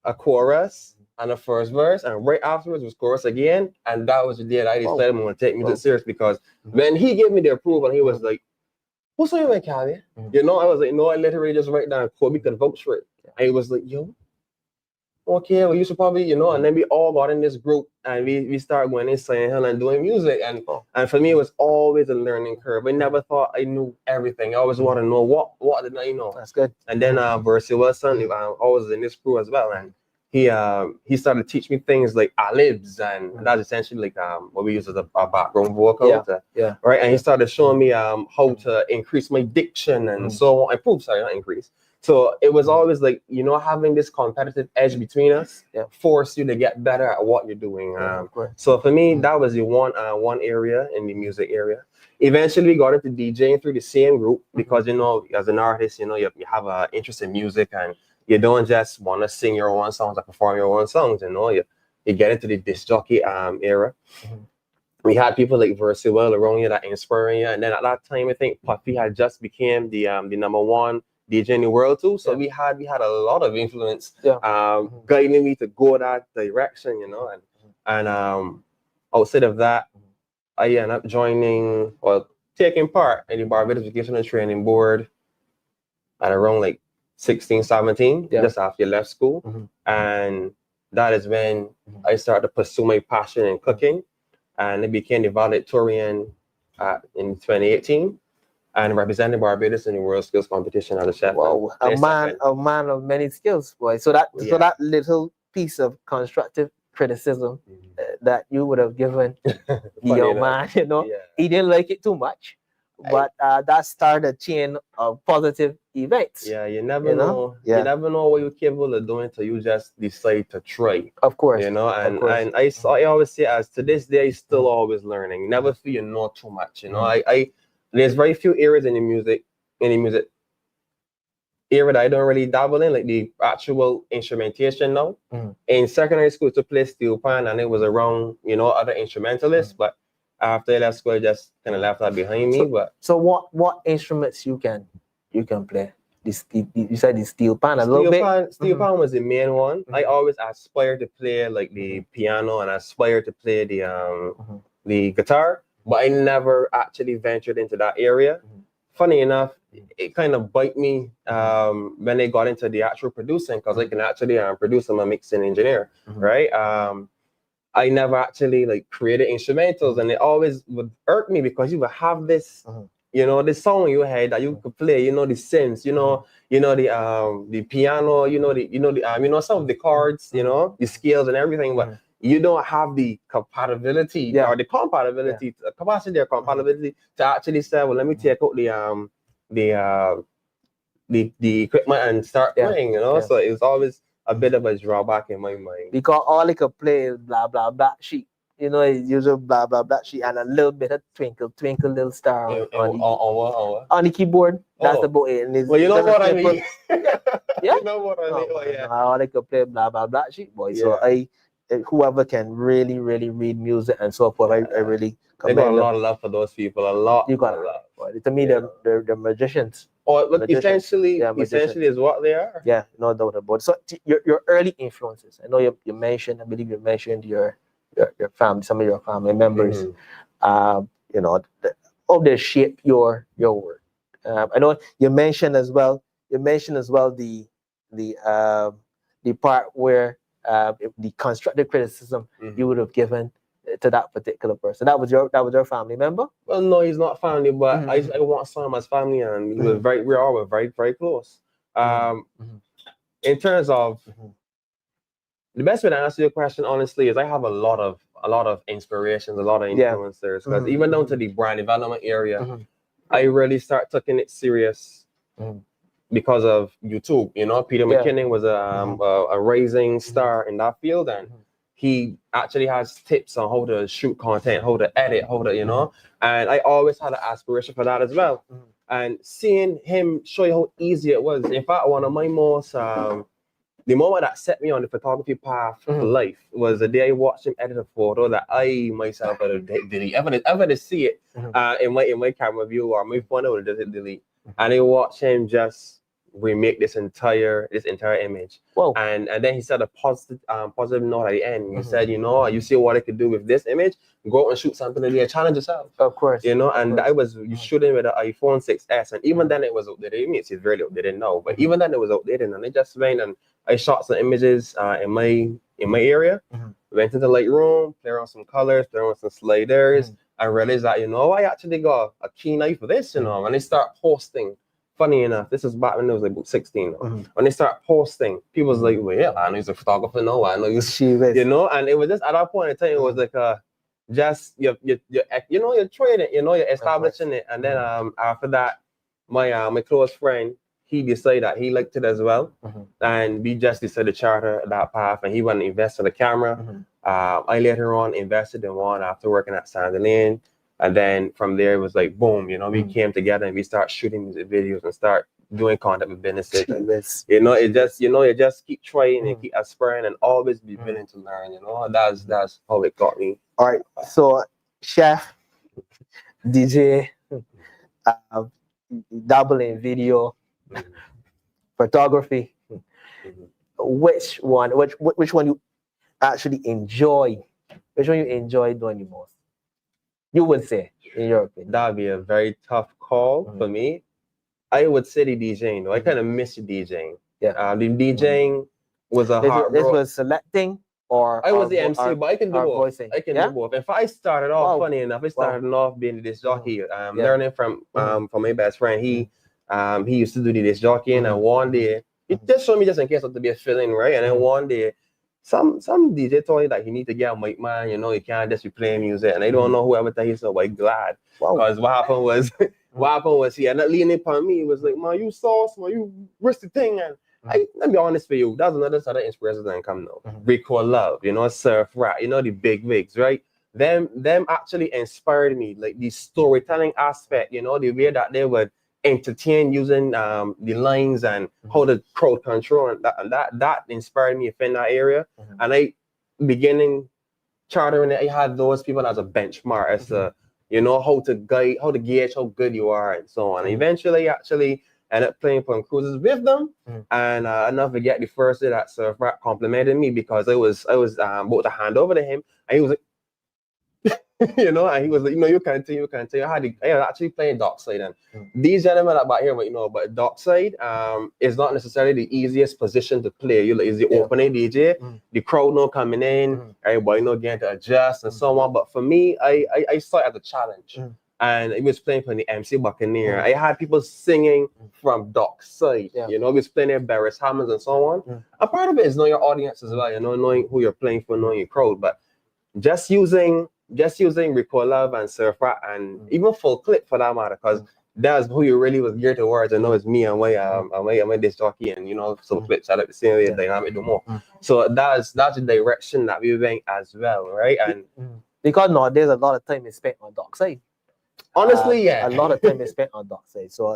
a chorus, and a first verse, and right afterwards was chorus again. And that was the day that I decided I'm gonna take music serious, because when he gave me the approval, he was like, what's on your Calvin? You know, I was like, no, I literally just write down Kobe could vouch for it. And he was like, yo, okay, well, you should probably, you know, and then we all got in this group, and we started going and saying hell and doing music. And for me, it was always a learning curve. I never thought I knew everything. I always want to know what did I know. That's good. And then Versi Wilson, I was in this crew as well, and he started to teach me things like alibs, and that's essentially like what we use as a background vocal. Right. And he started showing me how to increase my diction and so on. Improve, sorry, not increase. So it was always like, you know, having this competitive edge between us forced you to get better at what you're doing. So for me, that was the one area in the music area. Eventually, we got into DJing through the same group, because, you know, as an artist, you know, you have an interest in music, and you don't just want to sing your own songs or perform your own songs, you know. You get into the disc jockey era. We had people like Versuel around you that inspiring you. And then at that time, I think Puffy had just became the #1 DJ in the world too. So we had a lot of influence, Mm-hmm. guiding me to go that direction, you know. And outside of that, I ended up taking part in the Barbados Educational Training Board at around like 16, 17, just after you left school. Mm-hmm. And that is when I started to pursue my passion in cooking, and I became the valedictorian in 2018 and represented Barbados in the World Skills Competition as a chef. Wow, a man of many skills, boy. So that little piece of constructive criticism that you would have given the young man, you know, he didn't like it too much, but that started a chain of positive events. Yeah, you never know. Yeah. You never know what you're capable of doing until you just decide to try. Of course. You know, and I always say, as to this day, still always learning. Never feel you know too much. You know, there's very few areas in the music area that I don't really dabble in, like the actual instrumentation now. In secondary school, to play steel pan, and it was around, you know, other instrumentalists, but after I left school, I just kind of left that behind me. So what instruments you can play? You said the steel pan a little bit? Steel pan was the main one. I always aspired to play like the piano, and aspired to play the guitar, but I never actually ventured into that area. Funny enough, it kind of bite me when I got into the actual producing, because I can actually produce. I'm a mixing engineer, right? I never actually like created instrumentals, and it always would irk me because you would have this, you know, this song in your head that you could play, you know, the synths, you know the piano, you know some of the chords, you know, the scales and everything, but you don't have the compatibility or the compatibility, capacity or compatibility to actually say, well, let me take out the equipment and start playing, you know. So it was always a bit of a drawback in my mind. Because all it could play is blah blah blah sheet. You know, it's usually blah blah blah sheet and a little bit of twinkle twinkle little star on the keyboard. That's about it. And well, you know what I mean. Yeah. You know what I mean. Oh, yeah. All they could play blah blah blah sheet, boy. So whoever can really read music and so forth, I really commend them. I got a lot of love for those people. A lot. You got a lot. Boy. To me, they're magicians. Or essentially is what they are. Yeah, no doubt about it. So your early influences. I know you mentioned. I believe you mentioned your family, some of your family members. You know, how they shape your work. I know you mentioned as well. The part where the constructive criticism you would have given to that particular person. That was your family member? Well, no, he's not family, but I want some of his family, and we're very close. In terms of the best way to answer your question, honestly, is I have a lot of inspirations, a lot of influencers. Because even down to the brand development area, I really start taking it serious because of YouTube. You know, Peter McKinnon was a rising star in that field, and he actually has tips on how to shoot content, how to edit, how to, you know. And I always had an aspiration for that as well. And seeing him show you how easy it was. In fact, one of my most the moment that set me on the photography path for life was the day I watched him edit a photo that I myself had delete. Ever to see it in my camera view or my phone, I would have delete. And I watched him just remake this entire image. Whoa. And then he said a positive note at the end. He said, you know, you see what I could do with this image, go out and shoot something today, challenge yourself. Of course. You know, and I was shooting with an iPhone 6S, and even then it was outdated. I mean, it's really outdated now, but even then it was outdated, and I just went and I shot some images in my area, went into the Lightroom, play around some colors, play around some sliders, and realized that, you know, I actually got a keen eye for this, you know, and I start posting. Funny enough, this was back when I was like about 16. When they start posting, people was like, well, yeah, I know he's a photographer now. I know he's, you know, and it was just at that point in time, it was like just you're trading, you know, you're establishing it. And then after that, my close friend, he decided that he liked it as well, and we just decided to charter that path. And he went and invested in the camera. I later on invested in one after working at Sandy. And then from there, it was like, boom, you know, we came together and we start shooting music videos and start doing content with businesses. You know, you just keep trying and keep aspiring and always be willing to learn, you know. That's how it got me. All right. So, chef, DJ, dabble in video, photography. Which one you actually enjoy? Which one you enjoy doing the most? You would say, in your opinion. That'd be a very tough call for me. I would say the DJing, though. I kind of miss the DJing. Yeah. The DJing was a hard This was selecting or I was the or MC, but I can do both. voicing. I can Yeah? do both. If I started off, Wow. funny enough, I started off being the disc jockey. Yeah. Learning from my best friend. He used to do the disc jockeying, and one day he just showed me just in case not to be a fill-in, right? And then one day, some DJ told me that he need to get a mic man. You know, he can't just be playing music, and I don't know whoever that he said. But I'm glad because what happened was he ended up leaning upon me. He was like, "Man, you sauce, man, you risky thing." And let me be honest with you, that's another side of inspiration that come now. Recall Love, you know, Surf Rap, you know, the big wigs, right? Them actually inspired me, like the storytelling aspect, you know, the way that they would entertain using the lines and how the crowd control, and that inspired me in that area. And I beginning chartering, I had those people as a benchmark as to, you know, how to gauge how good you are and so on. And eventually, actually ended up playing on cruises with them, and I'll never forget the first day that Surf Rap complimented me because I was about to hand over to him, and he was like, you know, and he was like, you know, you can't tell. I was actually playing Dockside, and these gentlemen about here, but you know, but Dockside is not necessarily the easiest position to play. You is the opening DJ, the crowd no coming in, everybody no getting to adjust and so on. But for me, I saw it as a challenge. And it was playing for the MC Buccaneer. I had people singing from Dockside. You know, it was playing at Barris Hammonds and so on. A part of it is knowing your audience as well, you know, knowing who you're playing for, knowing your crowd. But just using Recall Love and Surf Rap and even Full Clip for that matter, because that's who you really was geared towards. I know it's me and my disc jockey, and you know, some clips I like the same way dynamic do more. So that's the direction that we went as well, right? And because nowadays a lot of time is spent on Dockside. Honestly, a lot of time is spent on Dockside. So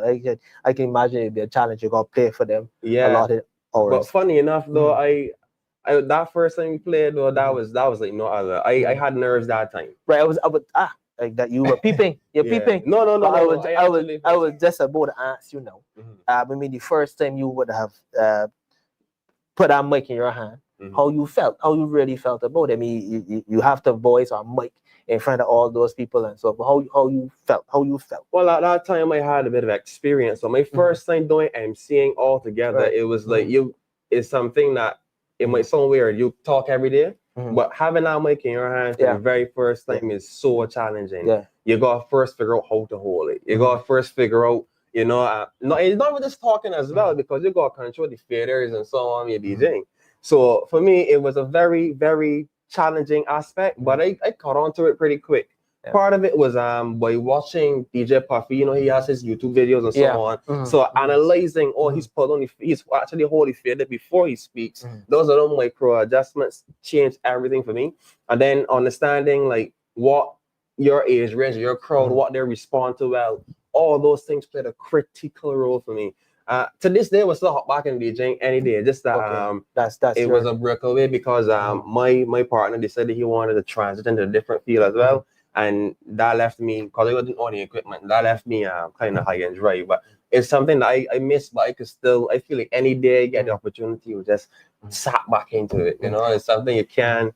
I can imagine it'd be a challenge. You gotta play for them a lot of hours. But funny enough though, I that first time we played though, that was like no other. I had nerves that time. Right, I was like that you were peeping. You're peeping. No. I was just about to ask you now. I mean, the first time you would have put a mic in your hand, how you felt, how you really felt about it. I mean, you have to voice or mic in front of all those people and so. But how you felt. Well, at that time I had a bit of experience. So my first time doing MCing all together, it was like it's something that it might sound weird. You talk every day. But having that mic in your hand for the very first time is so challenging. You gotta first figure out how to hold it. You gotta first figure out, you know, it's not just talking as well, because you gotta control the faders and so on, your DJing. So for me, it was a very, very challenging aspect, but I caught on to it pretty quick. Part of it was by watching DJ Puffy, you know, he has his YouTube videos and so on. So analyzing, he's actually holding fader before he speaks. Those are the micro adjustments changed everything for me. And then understanding like what your age range, your crowd, what they respond to well, all those things played a critical role for me. To this day, we're still hop back in DJing any day. Just that it was a breakaway because my partner decided he wanted to transition to a different field as well. And that left me, because I wasn't on the equipment, that left me kind of high and dry. But it's something that I miss, but I feel like any day I get the opportunity to just sat back into it. You know, it's something I can't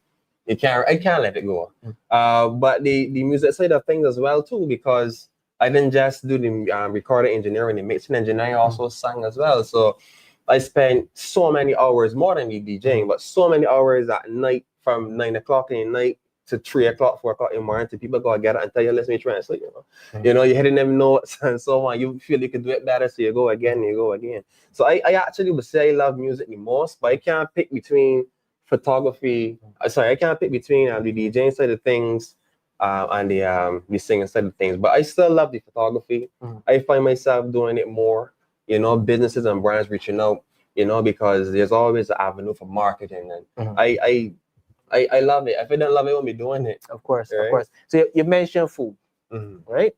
let it go. But the music side of things as well too, because I didn't just do the recording engineering, the mixing engineering, I also sang as well. So I spent so many hours, more than the DJing, but so many hours at night from 9 o'clock in the night to 3 o'clock, 4 o'clock in the morning, to people go get it and tell you, listen, me translate, you know. You know, you're hitting them notes and so on. You feel you can do it better, so you go again. So I actually would say I love music the most, but I can't pick between photography. I can't pick between the DJing side of things and the singing side of things. But I still love the photography. I find myself doing it more, you know, businesses and brands reaching out, you know, because there's always an avenue for marketing. And I love it. If I don't love it, I won't be doing it. Of course. So you mentioned food, right?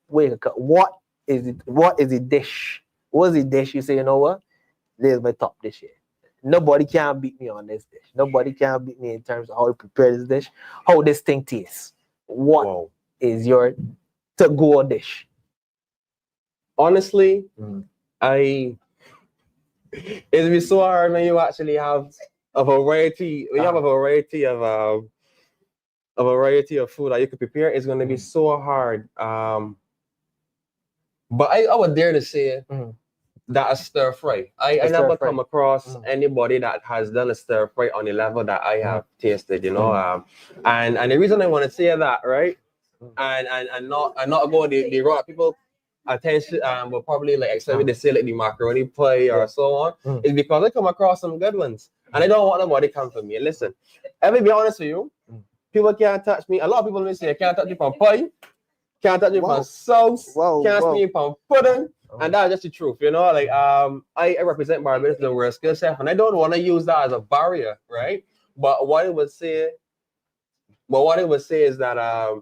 What is the dish? What's the dish you say, you know what? This is my top dish here. Nobody can beat me on this dish. Nobody can beat me in terms of how you prepare this dish, how this thing tastes. What is your to-go dish? Honestly, I It'll be so hard when you actually have a variety. When you have a variety of food that you could prepare. It's going to be so hard. But I would dare to say that a stir fry. I never come across anybody that has done a stir fry on the level that I have tasted. You know, and the reason I want to say that, right, and not go the raw people attention will probably like expect me to say like the macaroni pie or so on is because I come across some good ones and I don't want nobody come for me. And listen, let me be honest with you, people can't touch me. A lot of people may say can't touch me from pie, can't touch me from sauce, can't touch me from pudding, and that's just the truth, you know. Like I represent Barbados, the world skill chef, and I don't want to use that as a barrier, right? But what it would say is that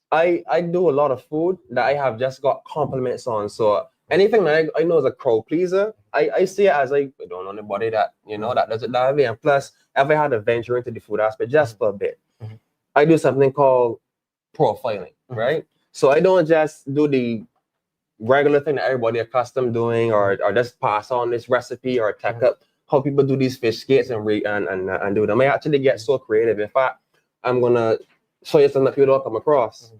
I do a lot of food that I have just got compliments on. So anything that I know is a crowd pleaser, I see it as I don't know anybody that, you know, that does it that way. And plus, if I had to venture into the food aspect just for a bit, I do something called profiling, right? So I don't just do the regular thing that everybody accustomed doing or just pass on this recipe or take up how people do these fish skates and do them. I actually get so creative. In fact, I'm gonna show you something that people don't come across.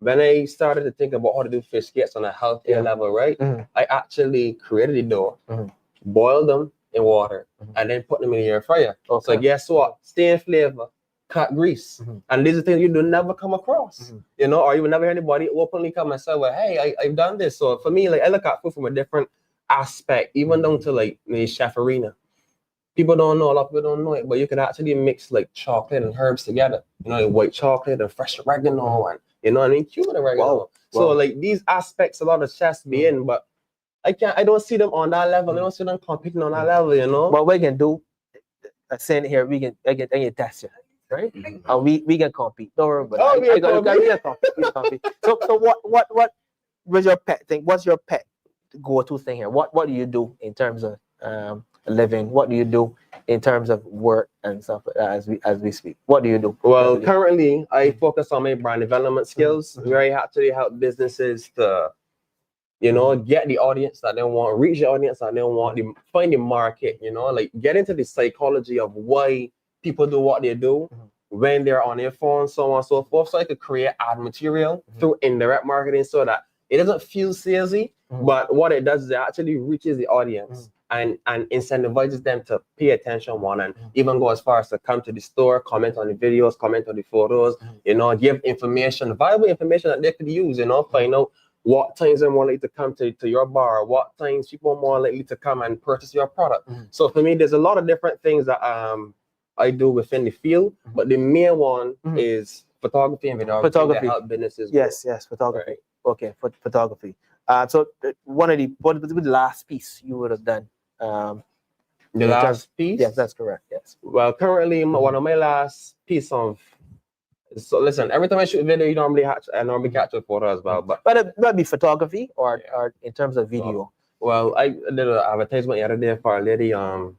When I started to think about how to do fish skets on a healthier level, right? I actually created the dough, boiled them in water, and then put them in the air fryer. So guess what? Stay in flavor, cut grease. And these are things you do never come across, you know, or you will never hear anybody openly come and say, well, hey, I've done this. So for me, like I look at food from a different aspect, even down to like the chef arena. People don't know, a lot of people don't know it, but you can actually mix like chocolate and herbs together. You know, like white chocolate and fresh oregano and, you know what I mean, cumin oregano. So like these aspects, a lot of chefs be in, but I don't see them on that level. I don't see them competing on that level, you know. What we can do, saying here, we can test it, right? We can compete. Don't worry about it. We can compete. So what was your pet thing? What's your pet go-to thing here? What do you do in terms of living? What do you do in terms of work and stuff like that as we speak? What do you do? Well, currently I focus on my brand development skills, where I actually help businesses to, you know, get the audience that they want, reach the audience that they want, find the market, you know, like get into the psychology of why people do what they do when they're on their phone, so on and so forth. So I could create ad material through indirect marketing so that it doesn't feel salesy, but what it does is it actually reaches the audience and incentivizes them to pay attention one and even go as far as to come to the store, comment on the videos, comment on the photos, you know, give information, valuable information that they could use, you know, find out what times they're more likely to come to your bar, what times people are more likely to come and purchase your product. So for me, there's a lot of different things that I do within the field, but the main one is photography and videography that help businesses grow. Yes, photography. Right. Okay, photography. So what would be the last piece you would have done? The last piece? Yes, that's correct. Yes. Well, currently one of my last piece of. So listen, every time I shoot a video, I normally catch a photo as well. But it might be photography or in terms of video. Well, I did an advertisement the other day for a lady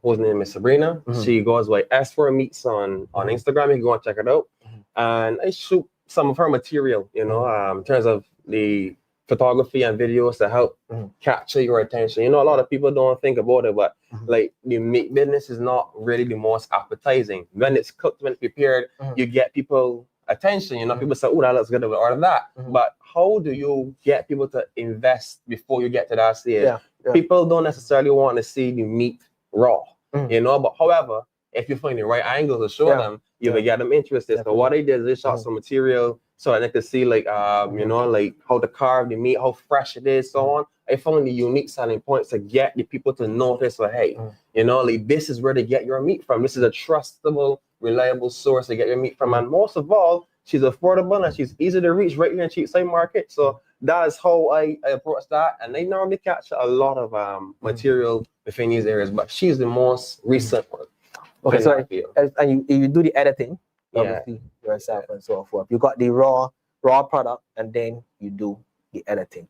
whose name is Sabrina. She goes by S4 Meets on Instagram. You can go and check it out. And I shoot some of her material, you know, in terms of the photography and videos to help capture your attention. You know, a lot of people don't think about it, but like the meat business is not really the most appetizing. When it's cooked, when it's prepared, you get people attention. You know, people say, oh, that looks good, or that. But how do you get people to invest before you get to that stage? People don't necessarily want to see the meat raw, you know, but however, if you find the right angle to show them, you will get them interested. Definitely. So what I did is I shot some material so that they could see like, you know, like how to carve the meat, how fresh it is, so on. I found the unique selling points to get the people to notice, like, hey, you know, like this is where they get your meat from. This is a trustable, reliable source to get your meat from. And most of all, she's affordable and she's easy to reach right here in Cheapside Market. So that is how I approach that. And they normally catch a lot of material within these areas, but she's the most recent one. Okay, so and you do the editing, obviously, yourself and so forth. You got the raw product, and then you do the editing.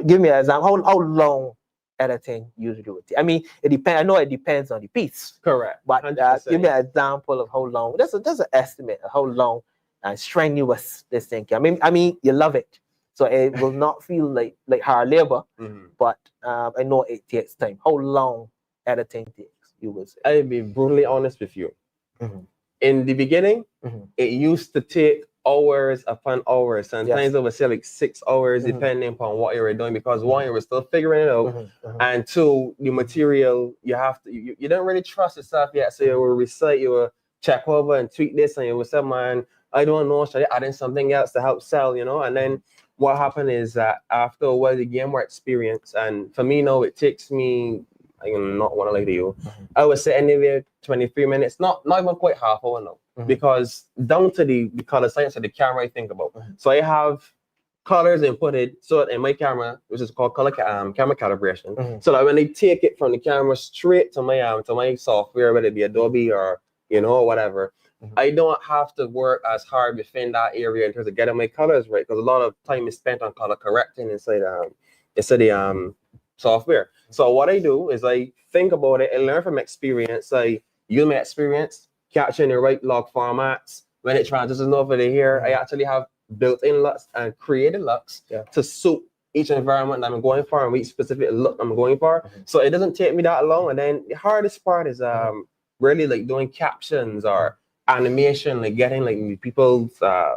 Give me an example. How long editing usually do it? I mean, it depends. I know it depends on the piece. Correct. But give me an example of how long. That's an estimate of how long and strenuous this thing. I mean, you love it. So it will not feel like hard labor, Mhm. but I know it takes time. How long editing takes, you would say? I'll be brutally honest with you. Mhm. In the beginning, Mhm. it used to take hours upon hours. Sometimes Yes. I would say like 6 hours, Mhm. depending upon what you were doing, because one, you were still figuring it out, Mhm. Mhm. and two, the material you don't really trust yourself yet. So you will recite, you will check over and tweak this, and you will say, man, I don't know, should I add in something else to help sell, you know? And then what happened is that after a while, you gain more experience. And for me now, it takes me, I am not want to lie to you, I would say anywhere 23 minutes, not even quite half hour now. Because down to the color science of the camera I think about. So I have colors inputted so in my camera, which is called color camera calibration. So that when they take it from the camera straight to my software, whether it be Adobe or whatever, I don't have to work as hard within that area in terms of getting my colors right, because a lot of time is spent on color correcting inside the software. So what I do is I think about it and learn from experience. I use my experience, capturing the right log formats. When it transitions over to here, I actually have built-in LUTs and created LUTs to suit each environment that I'm going for and each specific look I'm going for. So it doesn't take me that long. And then the hardest part is really like doing captions or animation, like getting like people's I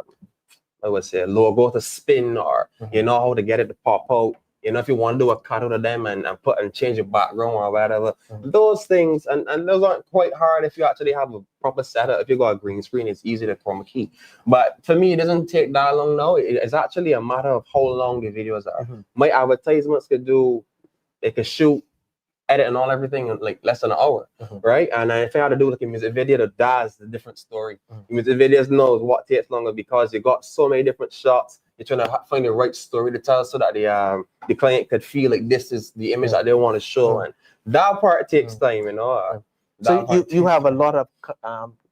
would say logo to spin, or how to get it to pop out. If you want to do a cut out of them and change the background or whatever, those things, and those aren't quite hard if you actually have a proper setup. If you got a green screen, it's easy to chroma key. But for me, it doesn't take that long now. It's actually a matter of how long the videos are. My advertisements they could shoot, edit and everything in like less than an hour, right? And if I had to do like a music video, that's a different story. Music videos knows what takes longer because you got so many different shots. You're trying to find the right story to tell so that the client could feel like this is the image that they want to show, and that part takes time, So you have a lot of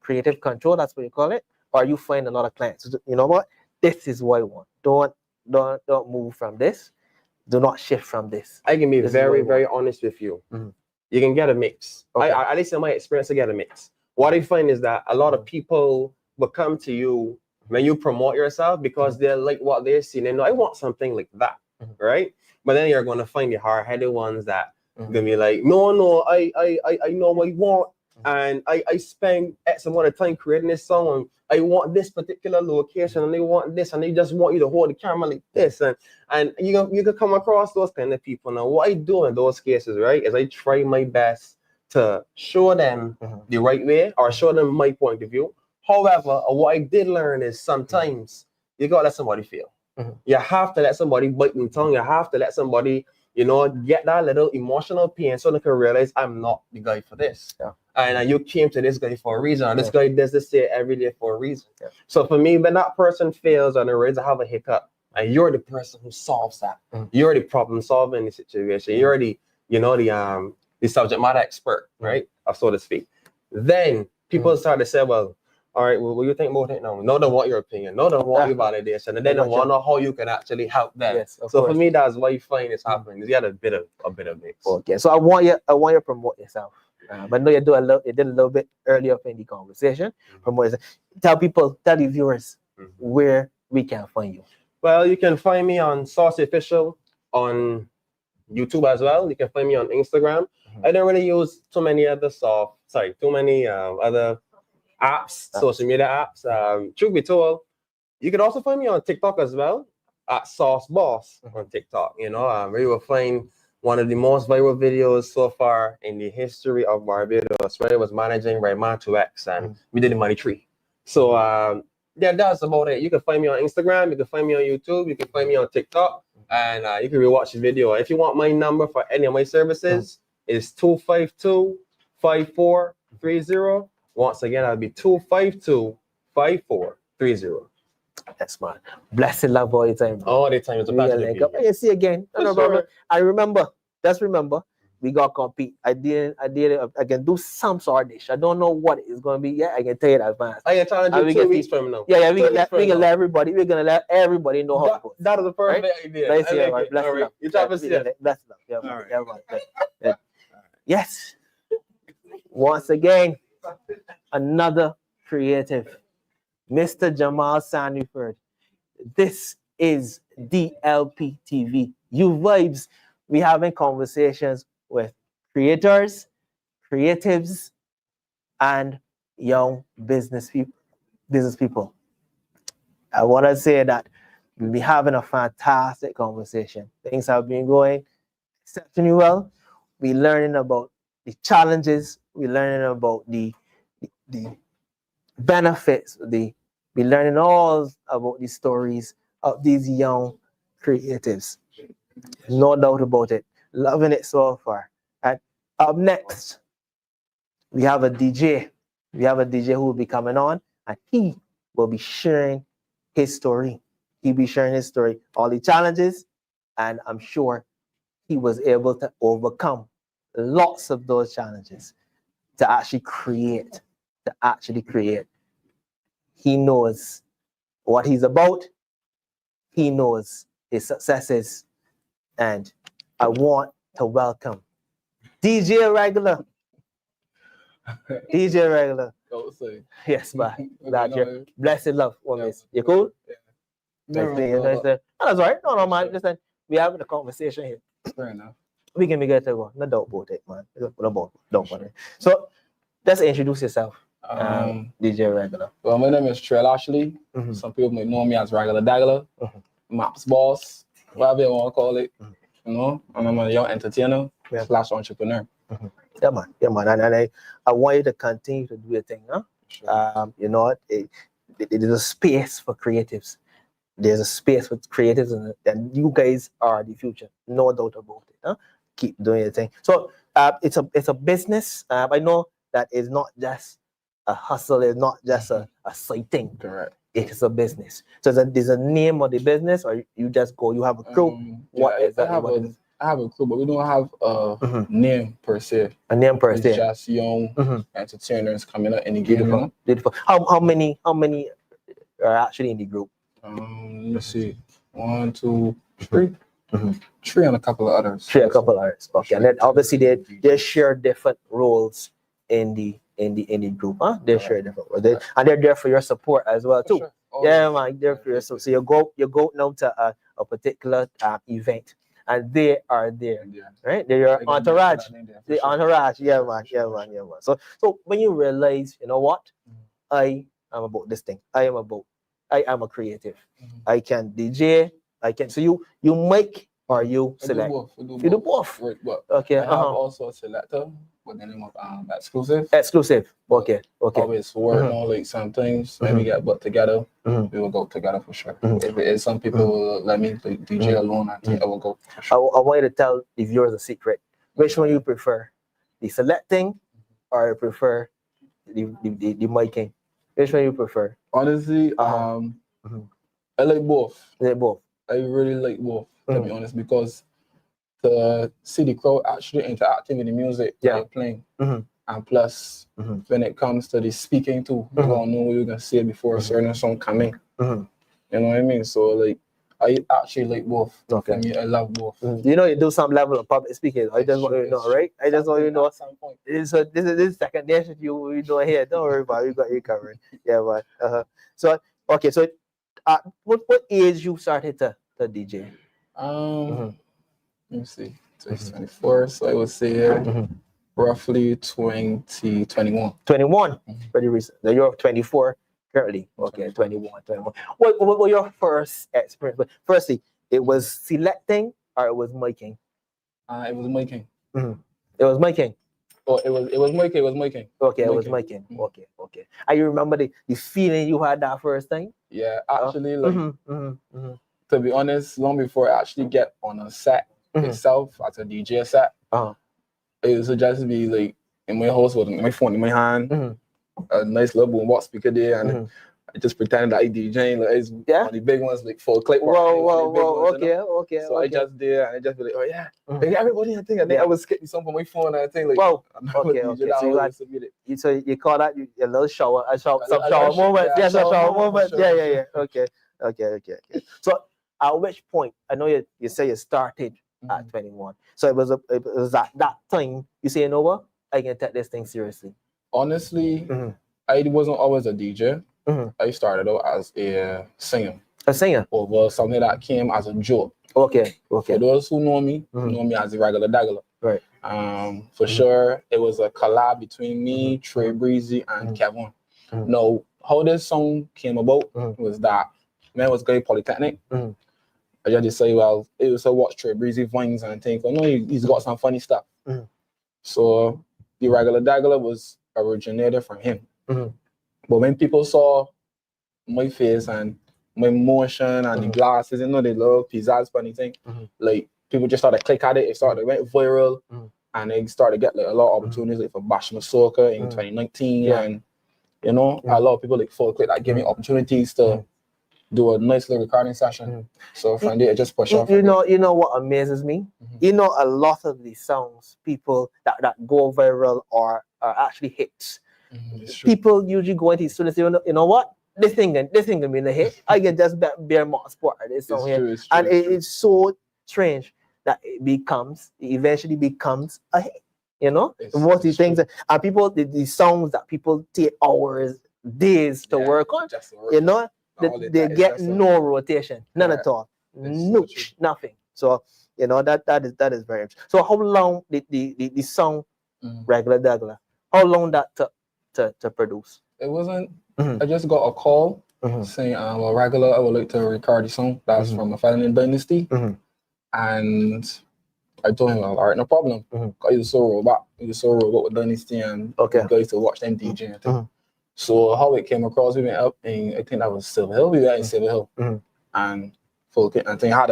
creative control. That's what you call it, or you find a lot of clients. You know what? This is what I want. Don't move from this. Do not shift from this. I can be very honest with you. You can get a mix. Okay. At least in my experience, I get a mix. What I find is that a lot of people will come to you when you promote yourself because they like what they're seeing. They know, I want something like that, right? But then you're going to find the hard-headed ones that going to be like, no, I know what you want. And I spend X amount of time creating this song, and I want this particular location, and they want this, and they just want you to hold the camera like this, and you can come across those kind of people. Now, what I do in those cases, right, is I try my best to show them the right way or show them my point of view. However, what I did learn is sometimes you gotta let somebody feel. You have to let somebody bite your tongue. You have to let somebody, get that little emotional pain so they can realize I'm not the guy for this. And you came to this guy for a reason. Or this guy does this every day for a reason. So for me, when that person fails and they're ready to have a hiccup, and you're the person who solves that, you're the problem solver in the situation. You're the, the subject matter expert, right? Or so to speak. Then people start to say, well, all right, well, what do you think about it now? No, they want your opinion. No, they want your validation. And then they want to know how you can actually help them. Yes, so for me, that's why you find it's happening. You got a bit of mix. Okay, so I want you to promote yourself. But no, you did a little bit earlier in the conversation. Promote yourself. Tell the viewers where we can find you. Well, you can find me on Saucy Official on YouTube as well. You can find me on Instagram. I don't really use too many other other apps, social media apps. Truth be told, you can also find me on TikTok as well at Sauce Boss on TikTok. Where you will find one of the most viral videos so far in the history of Barbados, where it was managing Rayman 2X, and we did the money tree. So that's about it. You can find me on Instagram, you can find me on YouTube, you can find me on TikTok, and you can rewatch the video. If you want my number for any of my services, it's 252-5430. Once again, that'll be 252-5430. That's man. Blessed love all the time. All the time. It's a pleasure to be here. You see again. No problem. I remember. Just remember, we got to compete. I can do some sort of dish. I don't know what it's going to be yet. I can tell you in advance. I can challenge you 2 weeks from now. Yeah, we can let everybody. We're gonna let everybody know how it goes. That is a perfect idea. Nice here, right? Bless love. You try to see it. Bless love. Yeah, right. Yeah. Yes. Once again, another creative, Mr. Jamal Sandyford. This is DLP TV. You Vibes. We having conversations with creators, creatives, and young business people. I want to say that we'll be having a fantastic conversation. Things have been going exceptionally well. We're learning about the challenges. We're learning about the benefits. We're learning all about the stories of these young creatives. No doubt about it. Loving it so far. And up next, we have a DJ. We have a DJ who will be coming on, and he will be sharing his story. He'll be sharing his story, all the challenges, and I'm sure he was able to overcome lots of those challenges to actually create. He knows what he's about. He knows his successes, and I want to welcome DJ Regular. DJ Regular. Yes, man. Glad you're blessed love. You cool? Nice to you. Nice to. Oh, that's all right. No, man. Listen, we having a conversation here. Fair enough. We can get to go. No doubt about it, man. Don't about it. So, let's introduce yourself. DJ Regular. Well, my name is Trell Ashley. Some people may know me as Regular Dagler, Maps Boss, whatever you want to call it. You know, and I'm a young entertainer / entrepreneur. Yeah, man. And I want you to continue to do your thing, huh? Sure. You know, there's a space for creatives. There's a space for creatives, and you guys are the future. No doubt about it. Huh? Keep doing your thing. So it's a business. I know that it's not just a hustle. It's not just a side thing. Correct. It is a business. So there's a name of the business, or you just go. You have a crew. I have a crew, but we don't have a name per se. A name per se. It's just young entertainers coming up in the game. Beautiful. How many are actually in the group? Let's see. 1, 2, 3. 3 and a couple of others. 3 a couple of others. Okay. And then obviously they share different roles in the group, huh? They share different roles. And they're there for your support as well too. Sure. Yeah, man, they're for your support. So you go now to a particular event, and they are there, right? They're your entourage. The entourage, yeah, man. So when you realize, you know what, I am about this thing. I am a creative. I can DJ. So you make or you select. You do both. Right, but okay. I have also a selector with the name of exclusive. Exclusive. Okay. Always work on like some things. Maybe get but together. We will go together for sure. If some people will let me like, DJ alone, I think I will go for sure. I want you to tell the viewers a secret. Which one you prefer? The selecting or you prefer the miking? Which one you prefer? Honestly, I like both. You like both? I really like both, to be honest, because to see the crowd actually interacting with the music they're playing. And plus, when it comes to the speaking too, you don't know what you're going to say before a certain song coming. You know what I mean? So, like, I actually like both. Okay. I mean, I love both. You know, you do some level of public speaking. I just want you to know, right? I just want you to know. This is second nation you know here. Don't worry about it. We got you covered. Yeah, man. So, okay. So, what age you started to DJ? Let me see. 24. So I would say roughly 2021. 21. Pretty recent. So you're 24 currently. Okay, 21. What was your first experience? But firstly, it was selecting or it was making? It was making. It was making. Oh, it was making. Okay, it was making. Okay. And you remember the feeling you had that first time? Yeah, actually, like to be honest, long before I actually get on a set itself as a DJ set, it would just be like in my house with my phone in my hand, a nice little boombox speaker there, and I just pretended that I DJing, like it's one of the big ones, like full clip. Whoa, okay. So I just did, and I just be like, oh yeah, like, everybody, I think I was skipping something on my phone, and I think like, okay. So you call that a little shower, some shower moment. Yeah, some shower moment. Yeah. Okay. So at which point, I know you say you started at 21. So it was at that time you say, you know what, I can take this thing seriously. Honestly, I wasn't always a DJ. I started out as a singer. A singer. over something that came as a joke. Okay. For those who know me as the regular Daggler. Right. For sure, it was a collab between me, Trey Breezy, and Kevin. Now, how this song came about was that man was going Polytechnic. I just say, well, it was to watch Trey Breezy vines and think, oh no, he's got some funny stuff. So the regular Daggler was originated from him. But when people saw my face and my motion and the glasses, you know, they love pizzazz funny thing. Like people just started to click at it. It went viral, and they started to get like a lot of opportunities like for Bash Masoka in 2019, and you know, a lot of people like full click that gave me opportunities to do a nice little recording session. So from there, it just pushed off. You know what amazes me? You know, a lot of these songs, people that go viral or are actually hits. People usually go into the studio and say, you know what? This thing can be a hit. I can just bear more support of this song here. And it's so strange that it eventually becomes a hit. You know? Most of these things, and people, the songs that people take hours, days to work on, you know, they get no rotation, none at all. Nothing. So, you know, that is very interesting. So how long did the song Regular Daggler, how long that took to produce? It wasn't. I just got a call saying, well, Regular, I would like to record the song. That's from a family in Dynasty. And I told him, well, all right, no problem. He was so robot. He was so robot with Dynasty, and guys to watch them DJ. So how it came across, we went up, and I think that was Silver Hill. We were in Silver Hill, and full kit. I think I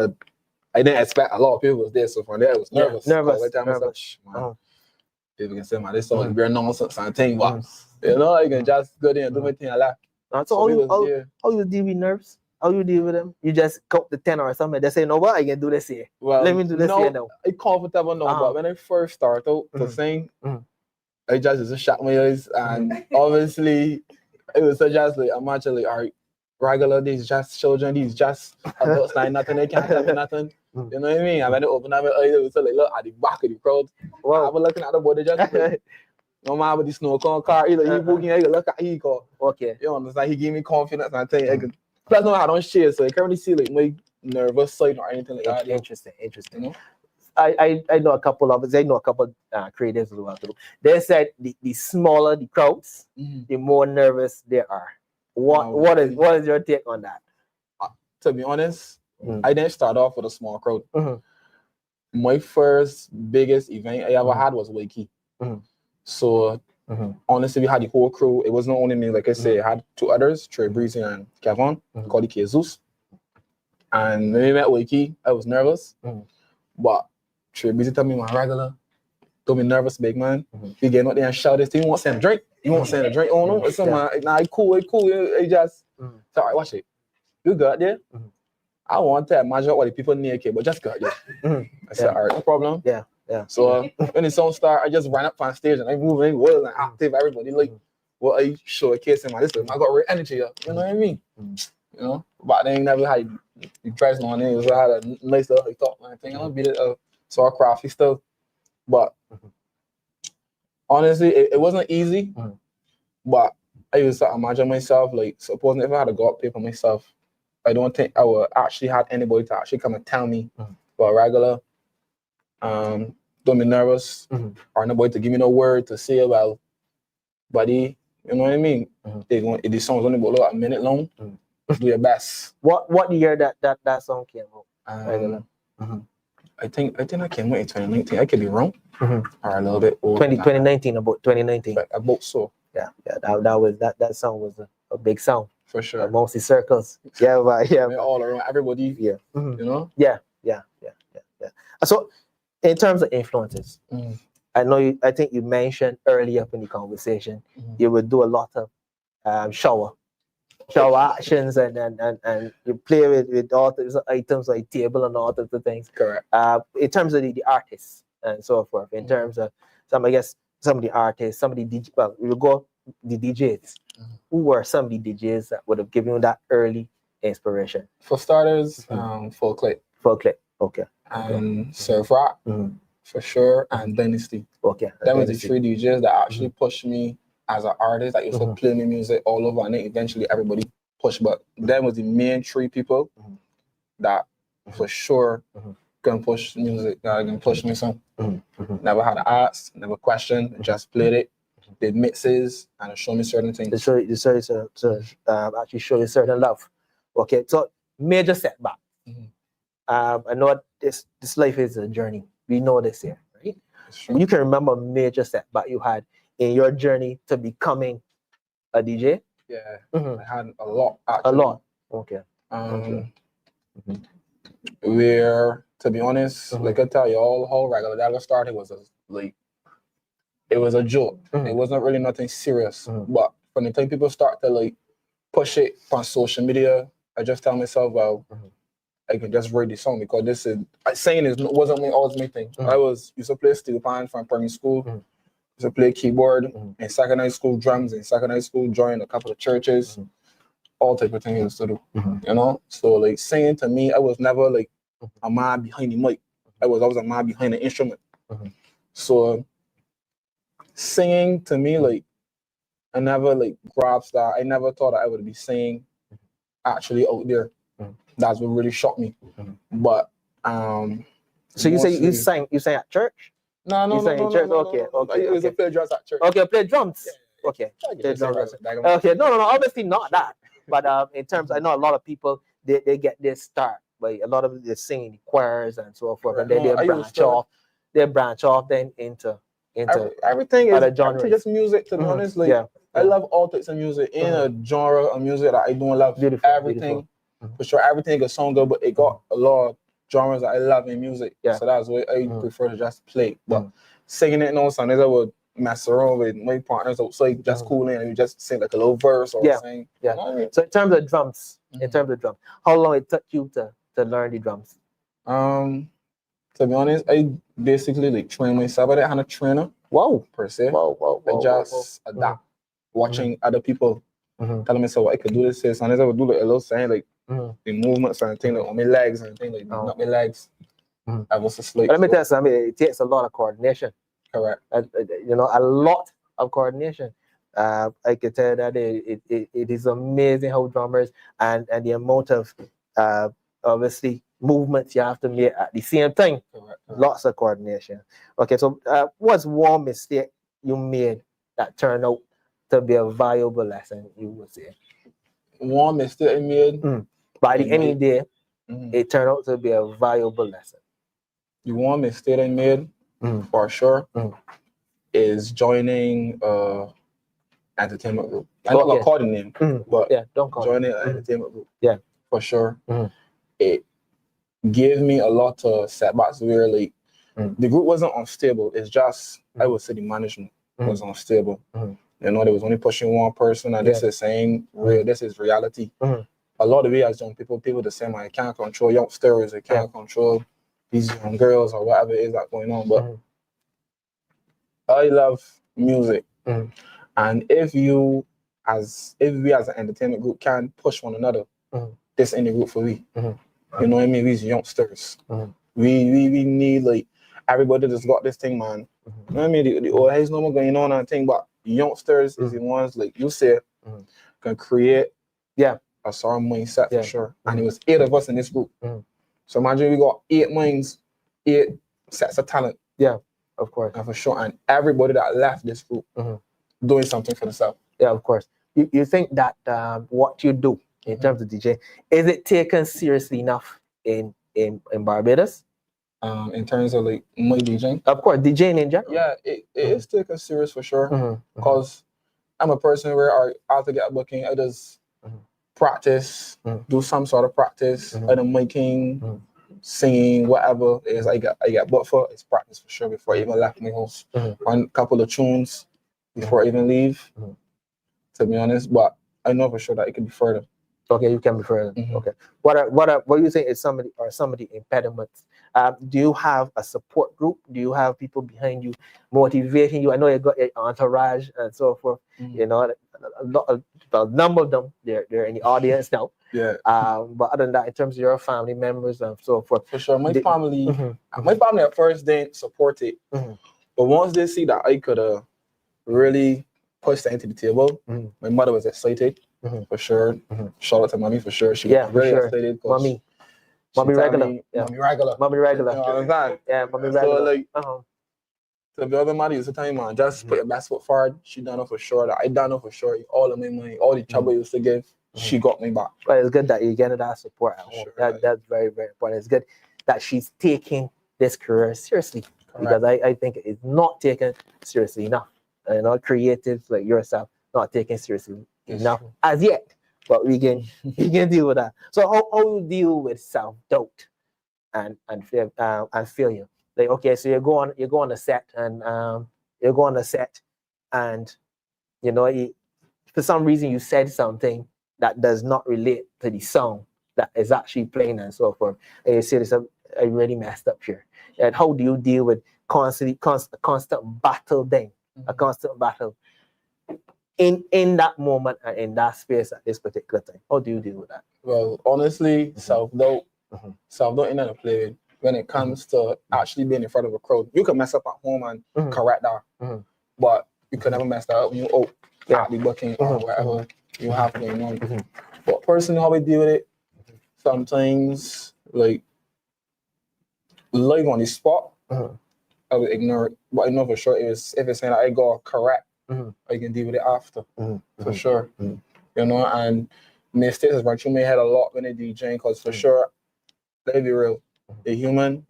didn't expect a lot of people was there. So from there, I was nervous. People can say, man, this song is very nonsense and thing, but you know, I can just go there and do my thing like that. So how you deal with nerves? How you deal with them? You just count the 10 or something. They say, no, what I can do this here. Well, let me do this here now. I'm comfortable now, but when I first started out to sing, I just used to shut my eyes, and obviously it was just like I'm actually like, all right, Regular, these just children, these just adults, like nothing, they can't tell me nothing. You know what I mean? And when I opened up my eyes, it was like look at the back of the crowd. I was looking at the body just like, no matter with the snow cone car, he booking, I look at he call. Okay. You understand? He gave me confidence, and I tell you, plus no, I don't share, so I can't really see like my nervous side or anything like that. Interesting. You know? I know a couple of us. I know a couple creatives as well too. They said the smaller the crowds, the more nervous they are. What is your take on that? To be honest, I didn't start off with a small crowd. My first biggest event I ever had was Wakey. So honestly, we had the whole crew. It was not only me, like I said, I had two others, Trey Breezy and Kevin, called the Jesus. And when we met Wakey, I was nervous. But Trey Breezy told me, my Regular, don't be nervous, big man. You get out there and shout this thing. You want to send a drink? You want to send a drink? Oh no, it's nah, cool. It just, all right, watch it. You got there. I want to imagine what the people near here, but just got there. I said, all right, no problem. Yeah. So when the song started, I just ran up on stage and I moving well and active. Everybody like, what are you showcasing? Man, listen, I got real energy. You know what I mean? You know, but they ain't never had the dress on it. So I had a nice little talk and thing. I beat it so crafty stuff. But honestly, it wasn't easy. But I used to imagine myself like, supposing if I had to go up there for myself, I don't think I would actually have anybody to actually come and tell me about Regular. Don't be nervous, or nobody to give me no word to say about, buddy. You know what I mean? If the song's only about a minute long, do your best. What year that song came out? Regular. I think I came out in 2019. I could be wrong, or a little bit old. 2019, about 2019. About so. Yeah. That song was a big song for sure. Amongst the circles. Yeah, all around everybody. Yeah. You know. Yeah. So, in terms of influences, I think you mentioned early up in the conversation, you would do a lot of shower actions and you play with all the items like table and all sorts of things. Correct. In terms of the artists and so forth, in terms of some of the artists, some of the DJ, well, we will go the DJs. Who were some of the DJs that would have given you that early inspiration? For starters, Full Clip. Okay. And Surf Rock, for sure, and Dynasty. Okay. That was the three DJs that actually pushed me as an artist. Like used to play my music all over, and then eventually everybody push, but them was the main 3 people that for sure can push music, can push me some. Never had to ask, never questioned, just played it, did mixes, and showed me certain things. Actually show you certain love. Okay, so major setback. I know this life is a journey. We know this here, right? You can remember a major setback you had in your journey to becoming a DJ? Yeah, I had a lot. Actually. A lot. Okay. Where, to be honest, like I tell you, all how regular that started was it was a joke. It wasn't really nothing serious. But from the time people start to push it on social media, I just tell myself, well, I can just write the song because this is wasn't always my thing. I used to play steel pan from primary school. Used to play keyboard in secondary school, drums in secondary school, joined a couple of churches, all type of things I used to do. You know, so singing to me, I was never a man behind the mic. I was always a man behind the instrument. So singing to me, I never grasped that. I never thought I would be singing actually out there. That's what really shocked me. But so you sang at church? No. Okay. I used to play drums at church. Okay, play drums. Yeah. Okay. Play drums. Okay, no, obviously not that. But in terms, I know a lot of people they get their start, but a lot of them they sing in the choirs and so forth, and then they branch off then into everything is other genres. just music. To be honest, I love all types of music. In a genre of music that I don't love everything. For sure, everything can sound good, but it got a lot of genres that I love in music. So that's why I prefer to just play. But singing it, sometimes I would mess around with my partners outside, just cool in and you just sing a little verse or sing. Yeah. You know what I mean? So in terms of drums, how long it took you to learn the drums? To be honest, I basically train myself. I didn't have a trainer. Per se. I just adapt, watching other people, telling myself I could do this. Sometimes I would do a little saying the movements and things on my legs and things not my legs. I was asleep. Let me tell you something. It takes a lot of coordination. Correct. A lot of coordination. I can tell you that it is amazing how drummers and the amount of obviously movements you have to make at the same time. Correct. Lots of coordination. Okay, so what's one mistake you made that turned out to be a valuable lesson, you would say? One mistake I made. By the end of the day, it turned out to be a valuable lesson. The one mistake I made, for sure, is joining entertainment group. I don't want to call the name, but don't call joining an entertainment group. Yeah, for sure. It gave me a lot of setbacks where the group wasn't unstable. It's just I would say the management was unstable. You know, they was only pushing one person, and this is saying this is reality. A lot of it as young people the same way. I can't control youngsters, I can't control these young girls or whatever it is that's going on. But I love music. And if we as an entertainment group can push one another, this ain't the group for we. You know what I mean? These youngsters. We need everybody that's got this thing, man. You know what I mean? The old heads no more going on and thing, but youngsters is the ones you said can create a certain mindset for sure. And it was 8 of us in this group. So imagine we got 8 minds, 8 sets of talent. Yeah, of course. And for sure. And everybody that left this group doing something for themselves. Yeah, of course. You think that what you do in terms of DJ, is it taken seriously enough in Barbados? In terms of my DJing? Of course, DJing in general. Yeah, it is taken serious for sure. Because I'm a person where I have to get a booking, I just practice, do some sort of practice, either making, singing, whatever it is I get booked for. It's practice for sure before I even left my house. Run a couple of tunes before I even leave, to be honest. But I know for sure that it could be further. Okay, you can be further. Okay. What do you think is some of the impediments? Do you have a support group? Do you have people behind you motivating you? I know you got your entourage and so forth. You know, a number of them they're in the audience now. Yeah. But other than that, in terms of your family members and so forth. For sure, my family at first didn't support it, but once they see that I could really push that into the table, my mother was excited. for sure. Shout out to mommy for sure. She Yeah, was for really sure. excited. Mommy She tell regular. me, Yeah. Mommy regular. Mommy regular. You know what I'm saying? Yeah, mommy So regular. like, to the other money used to tell me, man, just put your best foot forward. She done it for sure. I done it for sure. All of my money, all the trouble you used to give, she got me back. But it's good that you're getting that support at home. Sure, That's very, very important. It's good that she's taking this career seriously. Correct. Because I think it's not taken seriously enough. You know, creatives like yourself not taken seriously enough as yet. But we can deal with that. So how you deal with self-doubt and failure? Like, okay, so you go on the set and you know, for some reason you said something that does not relate to the song that is actually playing and so forth. And you say this, I really messed up here. And how do you deal with constant battle then? A constant battle in that moment and in that space at this particular time. How do you deal with that? Well, honestly, self-doubt ain't nothing to play with. When it comes to actually being in front of a crowd, you can mess up at home and correct that. But you can never mess that up when you at the booking or whatever you have going on. But personally, how I deal with it, sometimes like live on the spot, I would ignore it. But I know for sure if it's saying that I got correct, I can deal with it after. For sure. You know, and mistakes is right. You may have a lot when you're DJing, because for sure, let's be real, you're human.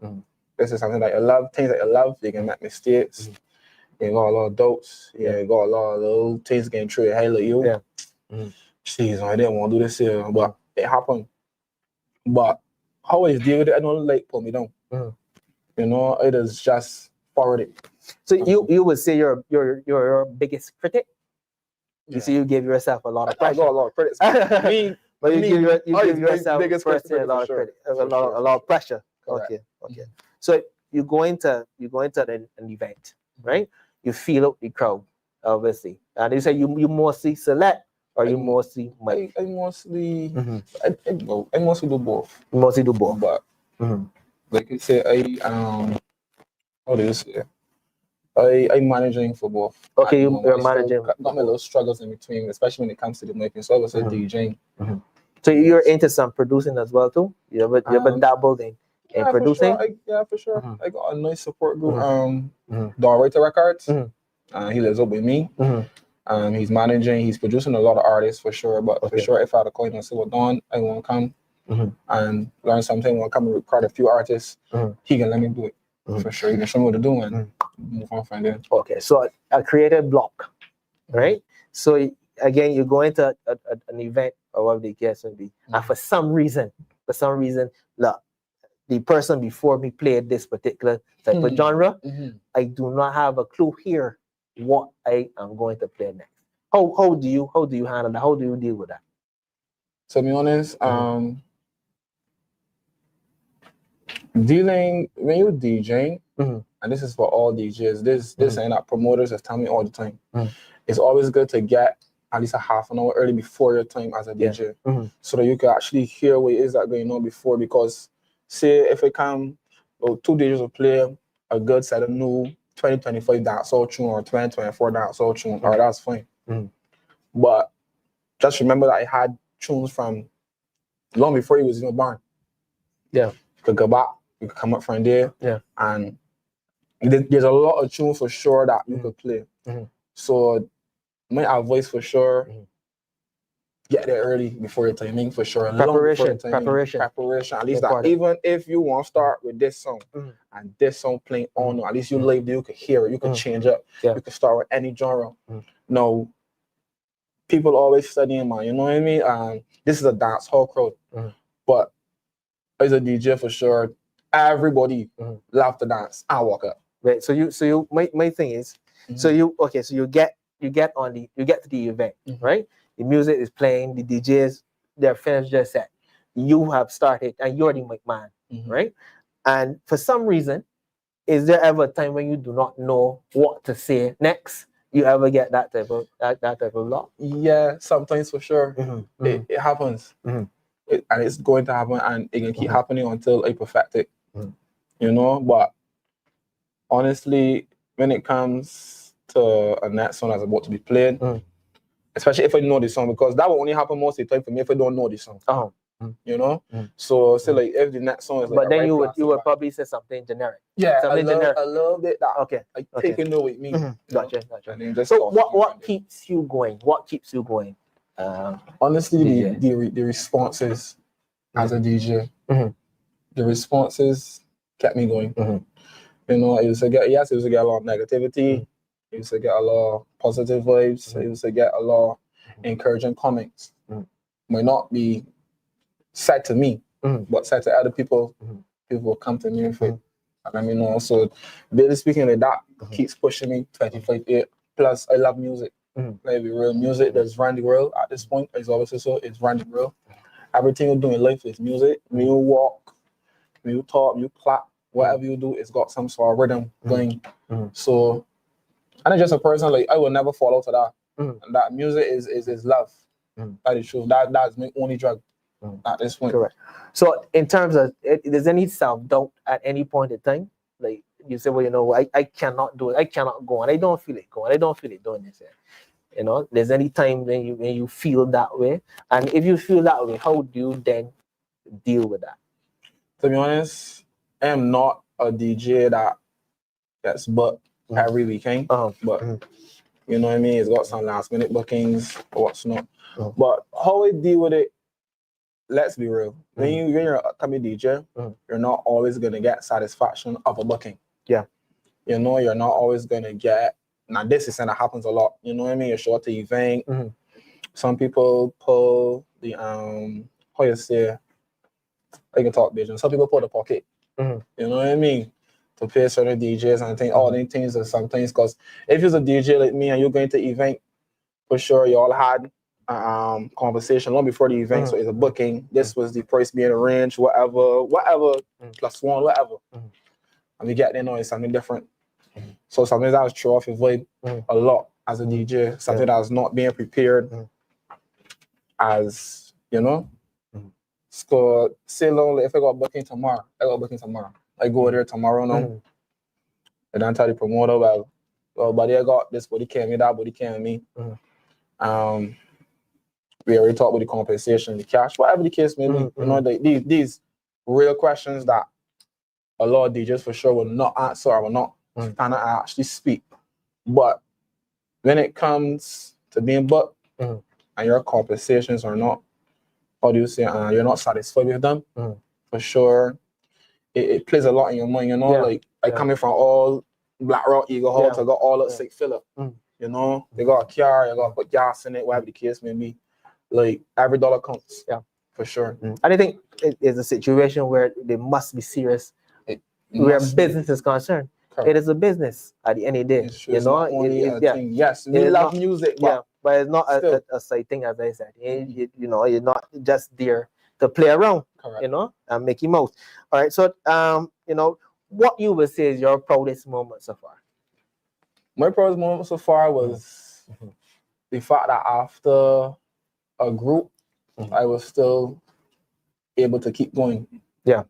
This is something that you love, things that you love, you can make mistakes. You got a lot of doubts. Yeah, you got a lot of little things getting through your head like you. Jeez, I didn't want to do this here, but it happened. But how I deal with it, I don't like put me down. You know, it is just forward it. So you would say you're your biggest critic? You see, you give yourself a lot of pressure. I got a lot of critics. But you give yourself biggest a lot of pressure. Correct. Okay. So you go into an event, right? You feel out the crowd, obviously. And you say you mostly select or you mostly mic? I mostly I mostly do both. You mostly do both. But like I say, what do you say? I'm managing for both. Okay, you're managing. Got my little struggles in between, especially when it comes to the making. So I was DJing. So you're into some producing as well too? You ever dabbled in producing? For sure. I got a nice support group. Writer Records. He lives up with me. He's managing. He's producing a lot of artists for sure. But for sure, if I had a coin and say, well, Don, I want to come and learn something. I want to come and record a few artists. He can let me do it. For sure, you can show me what to do and move on from there. Okay, so a creative block, right? So again, you go into an event or whatever the case may be, and for some reason, look, the person before me played this particular type of genre. I do not have a clue here what I am going to play next. How do you handle that? How do you deal with that? To be honest, dealing when you're DJing, and this is for all DJs, this and that promoters just tell me all the time. It's always good to get at least a half an hour early before your time as a DJ, so that you can actually hear what is that going on before. Because say if it come, 2 DJs will play a good set of new 2025 dancehall tune or 2024 dancehall tune, or that's fine. But just remember that I had tunes from long before he was even born. You could go back, you could come up from there, and there's a lot of tunes for sure that you could play. So my advice for sure, get there early before your timing for sure. Preparation. At least that even if you want to start with this song and this song playing on, at least you live there, you could hear it, you could change up, you could start with any genre. No, people always studying, man, you know what I mean? This is a dance hall crowd, but as a DJ for sure, everybody love to dance and walk up. Right. So you my thing is, so you get to the event, right? The music is playing, the DJs, their fans just set. You have started and you're the mic man, right? And for some reason, is there ever a time when you do not know what to say next? You ever get that type of block? Yeah, sometimes for sure. It happens. And it's going to happen, and it can keep happening until I perfect it. You know, but honestly, when it comes to a next song that's about to be played, especially if I know the song, because that will only happen most of the time for me if I don't know the song. You know, so say like if the next song is like, but then you would probably say something generic. Yeah, something I generic. love it. That Okay, taking it with me. Gotcha. And then just So what keeps you going? What keeps you going? Honestly, the responses as a DJ, the responses kept me going. You know, it used to get a lot of negativity. It used to get a lot of positive vibes. It used to get a lot of encouraging comments. Might not be said to me, but said to other people. People will come to me and let me know. So, really speaking, like that keeps pushing me 25 years. Plus, I love music. Like real music that's run the world at this point. It's always so. It's run the world. Everything you do in life is music. When you walk, when you talk, you clap, whatever you do, it's got some sort of rhythm going. So, and I'm just a person like I will never fall out of that. And that music is love. That is true. That's my only drug at this point. Correct. So, in terms of, there's any self-doubt at any point in time? Like you say, well, you know, I cannot do it. I cannot go on. I don't feel it going. I don't feel it doing this. You know, there's any time when you feel that way, and if you feel that way, how do you then deal with that? To be honest, I am not a DJ that gets booked every weekend. But you know what I mean? It's got some last minute bookings or what's not. But how I deal with it, let's be real. When you're a upcoming DJ, you're not always gonna get satisfaction of a booking. Yeah. You know, you're not always gonna get. Now this is something that happens a lot. You know what I mean? You're short the event. Some people pull the how you say, I can talk Bajan. Some people pull the pocket. You know what I mean? To pay certain DJs and think all these things are sometimes, because if you're a DJ like me and you're going to event, for sure you all had conversation long before the event, so it's a booking. This was the price being arranged, whatever, plus one, whatever. And we get there, know it's something different. So something that was throw off your vibe a lot as a DJ, something that's not being prepared as, you know. So say long, if I got booking tomorrow, I go there tomorrow now. And then tell the promoter, well, buddy, I got this body came me, that body came me. We already talked about the compensation, the cash, whatever the case may be. You know, these real questions that a lot of DJs for sure will not answer or will not kind of actually speak. But when it comes to being booked and your compensations are not, how do you say, you're not satisfied with them, for sure, it plays a lot in your mind, you know, coming from all Black Rock, Eagle Hall, to got all up Sick Phillip, you know, they got a car, you got to put gas in it, whatever the case may be. Like, every dollar counts, for sure. And I think it is a situation where they must be serious where business is concerned. Correct. It is a business at the end of the day. You know, yes, we love music, but it's not a side thing, as I said. You know, you're not just there to play around, you know, and make him out. All right, so you know, what you would say is your proudest moment so far? My proudest moment so far was the fact that after a group, I was still able to keep going. Yeah.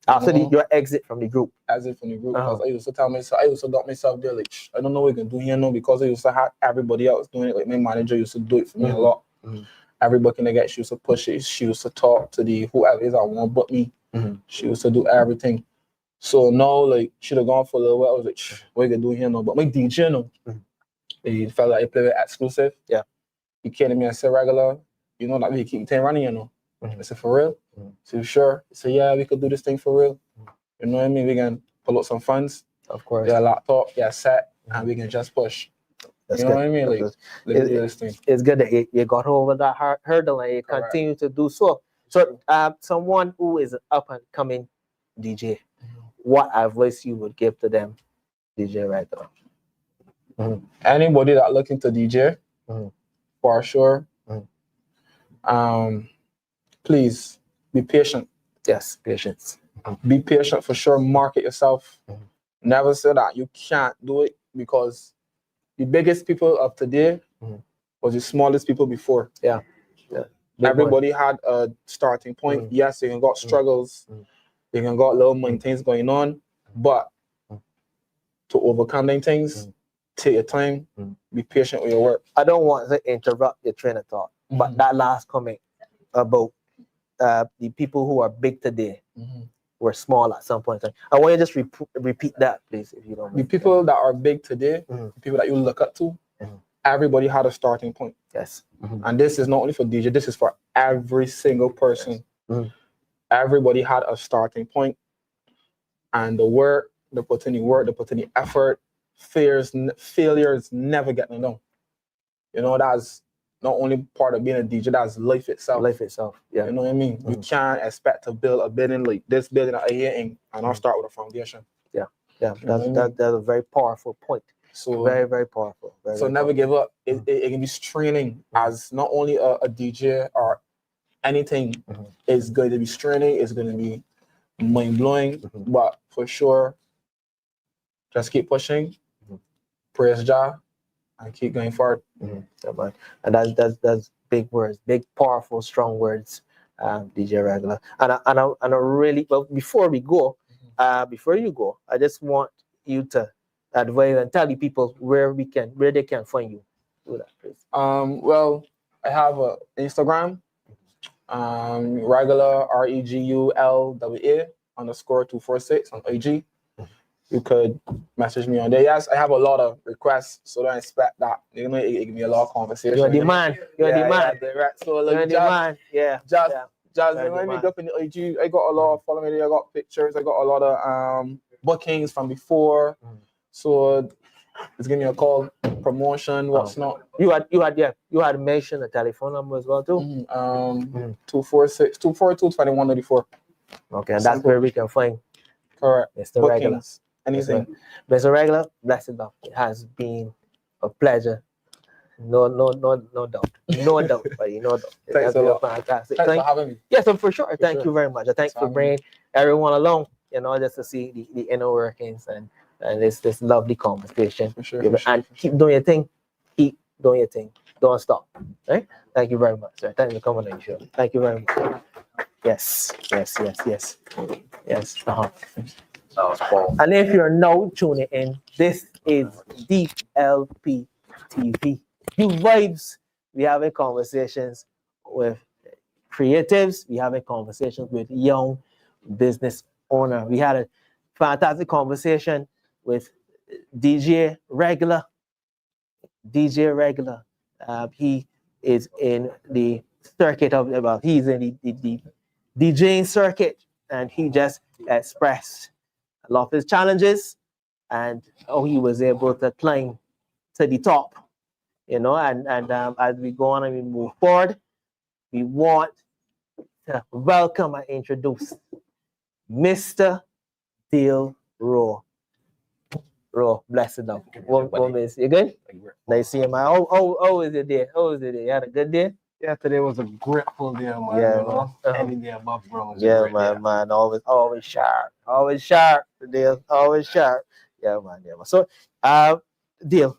After your exit from the group. Exit from the group, because I used to tell myself, I used to doubt myself there, like, I don't know what we can do here now, because I used to have everybody else doing it. Like, my manager used to do it for me a lot. Every booking I get, she used to push it. She used to talk to the whoever is that want to book me. She used to do everything. So now, like, she'd have gone for a little while. I was like, what you can do here now? But my DJ now, he felt like he played with exclusive. Yeah. He came to me and said, regular, you know, that we keep 10 running, you know. I said, for real? So sure. He said, yeah, we could do this thing for real. You know what I mean? We can pull out some funds. Of course. Get a laptop, get a set, and we can just push. That's you know good. What I mean? Like, this thing. It's good that you got over that hurdle and you continue to do so. So, someone who is an up and coming DJ, what advice you would give to them, DJ right now? Anybody that looking to DJ, for sure. Please be patient. Yes, patience. Be patient for sure. Market yourself. Never say that you can't do it, because the biggest people of today was the smallest people before. Yeah. Everybody had a starting point. Yes, you can got struggles. You can got little things going on, but to overcome them things, take your time, be patient with your work. I don't want to interrupt your train of thought, but that last comment about the people who are big today were small at some point in time. I want you to just repeat that, please, if you don't mind. The people that are big today, the people that you look up to, everybody had a starting point. Yes. And this is not only for DJ, this is for every single person. Everybody had a starting point, and the work, they put in the effort, failures never get them done. You know, that's not only part of being a DJ, that's life itself. Life itself, yeah. You know what I mean? You can't expect to build a building like this building out here and not start with a foundation. Yeah, that's a very powerful point. So very, very powerful. So never give up. It can be straining as not only a DJ or anything. It's going to be straining. It's going to be mind-blowing. But for sure, just keep pushing. Praise Jah and keep going forward. And that's big words, big, powerful, strong words, DJ Regular. And I really, well, before you go, I just want you to advise and tell the people where they can find you. Do that, please. Well, I have an Instagram, Regular REGULWA _246 on IG. You could message me on there. Yes, I have a lot of requests, so don't expect that. You know, it give me a lot of conversation. You're the man. You're the man. So like, just when we go up in the IG, I got a lot of following. I got pictures. I got a lot of bookings from before. So it's giving me a call, promotion, what's not. You had mentioned a telephone number as well too. 246-242-2194. Okay, and that's where we can find. Correct. Mr. Regular. Anything. Mr. Regular, blessed love. It has been a pleasure. No doubt. No doubt, buddy. No doubt. Thanks a lot. Fantastic. Thanks for having me. Yes, for sure. Thank you very much. Thanks for bringing everyone along, just to see the inner workings and this lovely conversation. For sure. And keep doing your thing. Keep doing your thing. Don't stop. Right? Thank you very much, sir. Thank you for coming on the show. Thank you very much. Yes. And if you're now tuning in, this is DLP TV. You vibes. We having conversations with creatives. We having conversations with young business owner. We had a fantastic conversation with DJ Regular. He is in the circuit he's in the DJing circuit, and he just expressed a lot of his challenges and how he was able to climb to the top, and as we go on and we move forward, we want to welcome and introduce Mr. Dale Rowe. Blessed love. What is you good? Nice seeing you, man. How is it there? You had a good day? Yeah, today was a grateful day, man. Yeah, Any day above ground. Yeah, man. Always sharp. Always sharp. Dale. Always sharp. Yeah, man. So, Dale.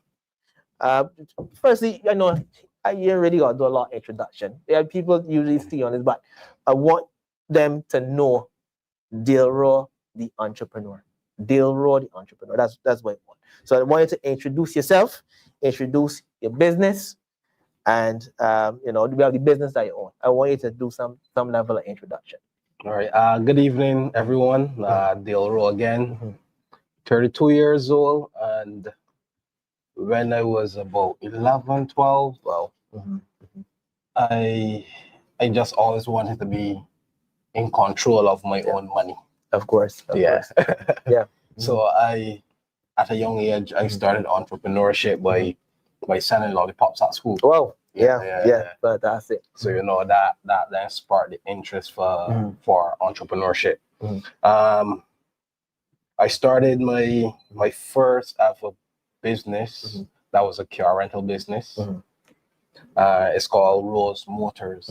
Firstly, I know I ain't really got to do a lot of introduction. Yeah, people usually see on this, but I want them to know Dale Rowe, the entrepreneur. Dale Rowe, the entrepreneur. That's what I want. So I want you to introduce yourself, introduce your business, and we have the business that you own. I want you to do some level of introduction. All right. Good evening, everyone. Dale Rowe again. 32 years old, and when I was about 11, 12, I just always wanted to be in control of my own money. Of course. Yeah. Yeah. So at a young age, I started entrepreneurship by selling lollipops at school. Wow. Yeah. Fantastic. So that then sparked the interest for entrepreneurship. I started my first ever business. That was a car rental business. It's called Rose Motors.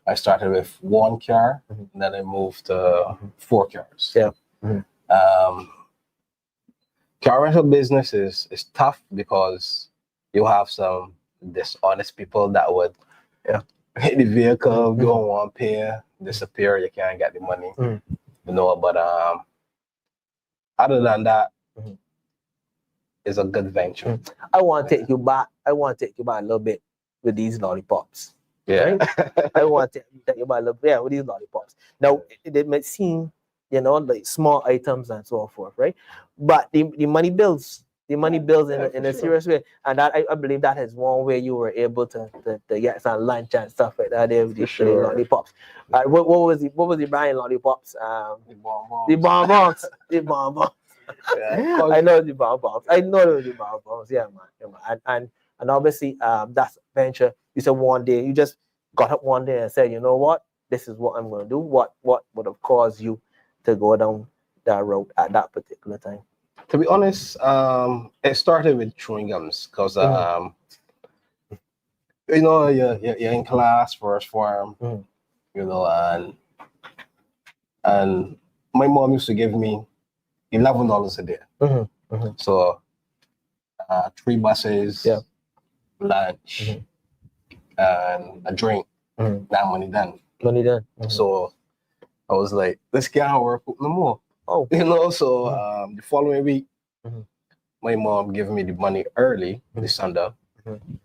I started with one car, and then I moved to 4 cars. Yeah. Car rental business is tough because you have some dishonest people that would hit the vehicle, don't want to pay, disappear, you can't get the money. But other than that, is a good venture. I want to take you back. I want to take you back a little bit with these lollipops. Yeah. Right? I want to take you back a little bit with these lollipops. Now, it might seem, like small items and so forth, right? But the money builds. The money builds in a serious way. And that I believe that is one way you were able to get some lunch and stuff like that there with the lollipops. What was the brand lollipops? The bonbons. The bonbons. The bonbons. Yeah. I know the bonbons. I know the bonbons. Yeah, man. And obviously, that's venture. You said one day, you just got up one day and said, you know what? This is what I'm going to do. What would have caused you to go down that road at that particular time? To be honest, it started with chewing gums because you're in class, first form, and my mom used to give me $11 a day. So 3 buses, lunch, and a drink. That money done. So I was like, this can't work no more. Oh, So the following week, my mom gave me the money early this Sunday,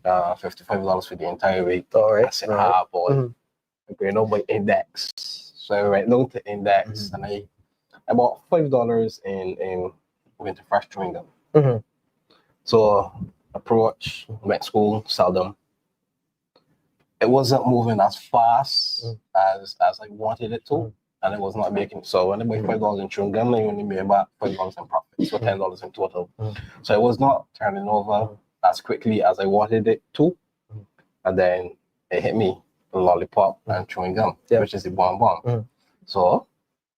$55 for the entire week. all right. I said, boy, I'm going over index. So I went down to index and I bought $5 in winter fresh chewing gum. So approach, went to school, sell them. It wasn't moving as fast as I wanted it to. And it was not making. So when I made $5 in chewing gum, I only made about $5 in profit, so $10 in total. So it was not turning over as quickly as I wanted it to. And then it hit me, the lollipop and chewing gum, which is the bonbon. So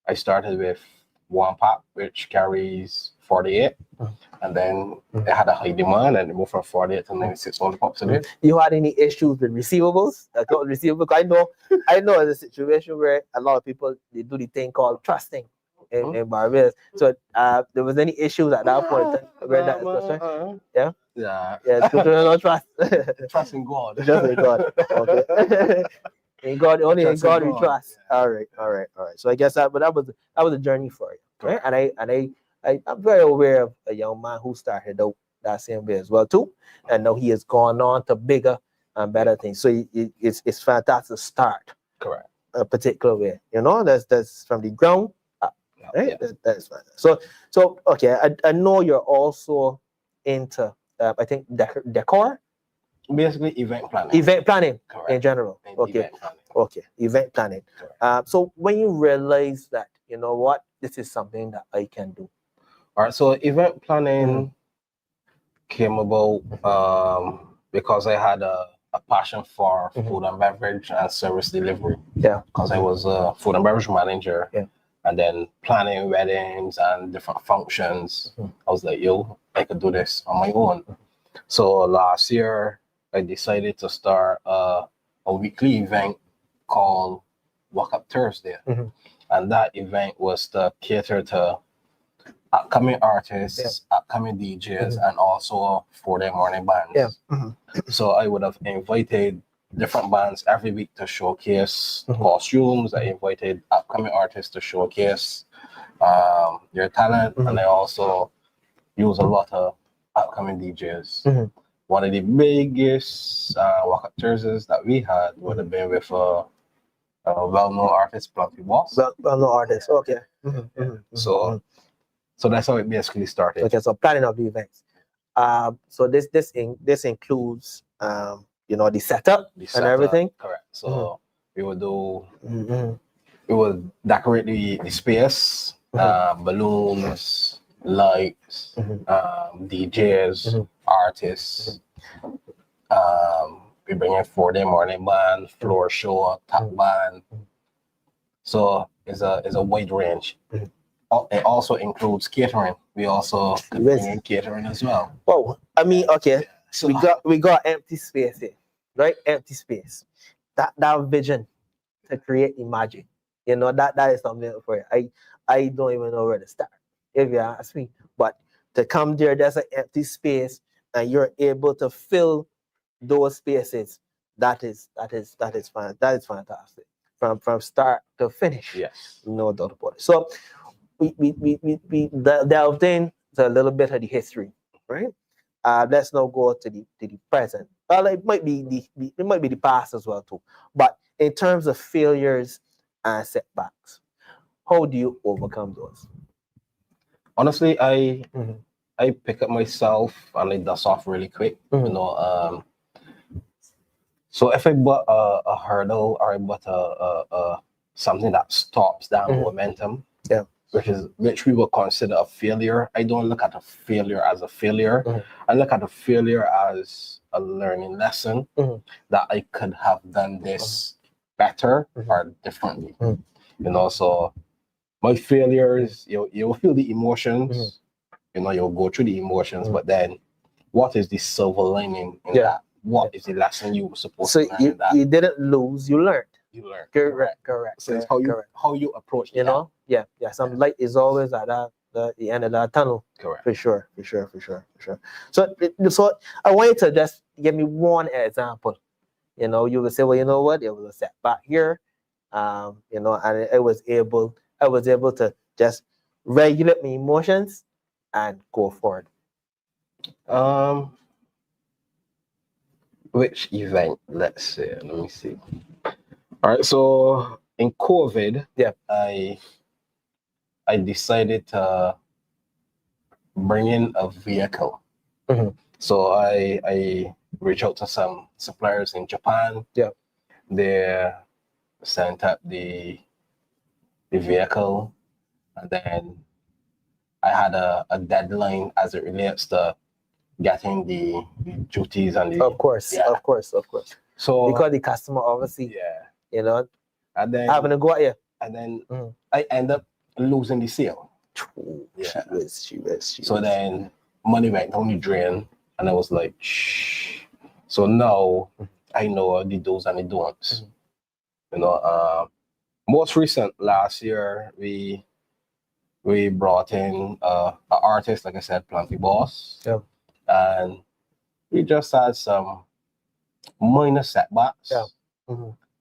I started with 1 pack, which carries 48, and then it had a high demand, and it moved from 48 to 96 lollipops a day. You had any issues with receivables? I know it's a situation where a lot of people, they do the thing called trusting in Barbados. So there was any issues at that point where that is concerned? Yeah. No trust. Trust in God. Just in God. Okay. In God, only in God we trust. Yeah. All right. So I guess that was a journey for you, right? And I'm very aware of a young man who started out that same way as well too, and now he has gone on to bigger and better things. So it's fantastic to start. Correct. A particular way, that's from the ground up, right? Yeah. That's fine. So okay, I know you're also into I think decor. Basically, event planning. Event planning. Correct. In general. Okay. Event planning. So when you realize that, you know what, this is something that I can do. All right. So event planning came about because I had a passion for food and beverage and service delivery. Yeah. Because I was a food and beverage manager. Yeah. And then planning weddings and different functions. I was like, I could do this on my own. So last year, I decided to start a weekly event called Walk Up Thursday. And that event was to cater to upcoming artists, upcoming DJs, and also for their morning bands. So I would have invited different bands every week to showcase costumes. I invited upcoming artists to showcase their talent. And I also use a lot of upcoming DJs. One of the biggest Walk Up Thursdays that we had would have been with a well-known artist, Plumpy Boss. Well-known artist, okay. So that's how it basically started. Okay, so planning of the events. So this includes the setup and everything. Correct. So we would do we would decorate the space, balloons, lights, DJs, artists. We bring in 4-day morning band, floor show, top band. So it's a wide range. It also includes catering. We also bring in catering as well. Oh, I mean, okay. So we got empty space here, right? Empty space. That vision to create the magic. That is something for you. I don't even know where to start, if you ask me. But to come there, there's an empty space, and you're able to fill those spaces. That is fun. That is fantastic. From start to finish. Yes. No doubt about it. So we delved into a little bit of the history right? Let's now go to the present. Well, it might be the past as well too. But in terms of failures and setbacks, how do you overcome those? Honestly, I pick up myself and I dust off really quick. You know, so if I bought a hurdle or I bought a something that stops that momentum, which we will consider a failure, I don't look at a failure as a failure. I look at a failure as a learning lesson that I could have done this better or differently. You know, so my failures, you'll feel the emotions, you know, you'll go through the emotions, but then what is the silver lining in that? What is the lesson you were supposed to learn in that? You didn't lose, you learned. You learned. Correct. So it's how you approach it. You know? Yeah. Some light is always at the end of that tunnel. Correct. For sure. So I want you to just give me one example. You know, you would say, well, you know what? It was a setback here. You know, and I was able to just regulate my emotions and go forward. Which event? Let's see. Let me see. All right. So in COVID, I decided to bring in a vehicle. So I reached out to some suppliers in Japan. They sent up the vehicle, and then I had a deadline as it relates to getting the duties and the of course. So because the customer obviously, you know, and then having to go out here, and then I end up losing the sale. She was. So then money went down the drain, and I was like, shh. So now I know the do's and the don'ts. You know, most recent last year we brought in an artist, like I said, Planty Boss. And we just had some minor setbacks.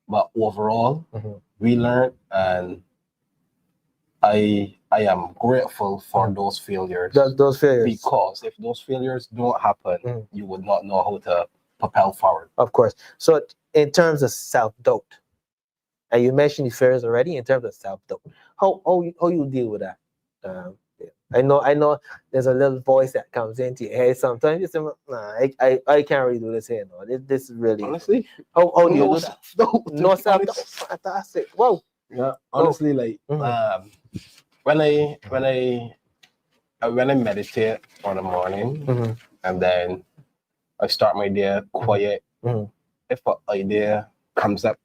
But overall, we learned, and I am grateful for those failures. Those failures. Because if those failures don't happen, you would not know how to propel forward. Of course. So in terms of self-doubt, and you mentioned the failures already, in terms of self-doubt, how you deal with that? I know there's a little voice that comes into your head sometimes. You say, nah, I can't really do this here. No, this is really... Honestly? How do you do that? No self-doubt. Fantastic. Whoa. Yeah, honestly, like, when I meditate in the morning, and then I start my day quiet, if an idea comes up,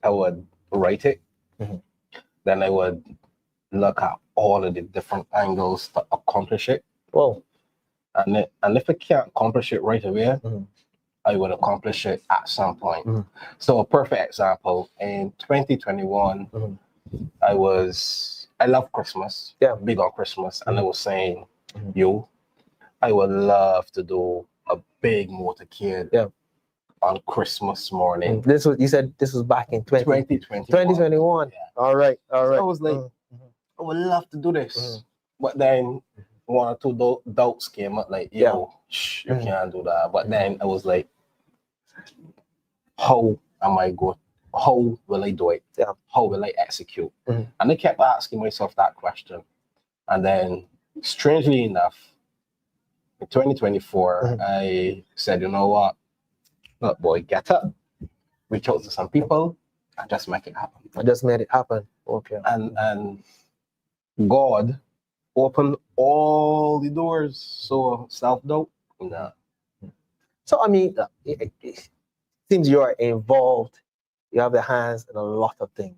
I would write it. Then I would look at all of the different angles to accomplish it. Whoa. And if I can't accomplish it right away, I would accomplish it at some point. So a perfect example, in 2021, I love Christmas. Big on Christmas. And I was saying, I would love to do a big motorcade on Christmas morning. This was, you said this was back in 2021. All right. So I was like, I would love to do this. But then one or two doubts came up, like, you can't do that. But then I was like, how will I do it? How will I execute? And I kept asking myself that question. And then, strangely enough, in 2024, I said, you know what? Look, boy, get up. Reach out to some people and just make it happen. I just made it happen. Okay. And God opened all the doors. So self-doubt, no. So I mean, it seems you are involved. You have your hands in a lot of things.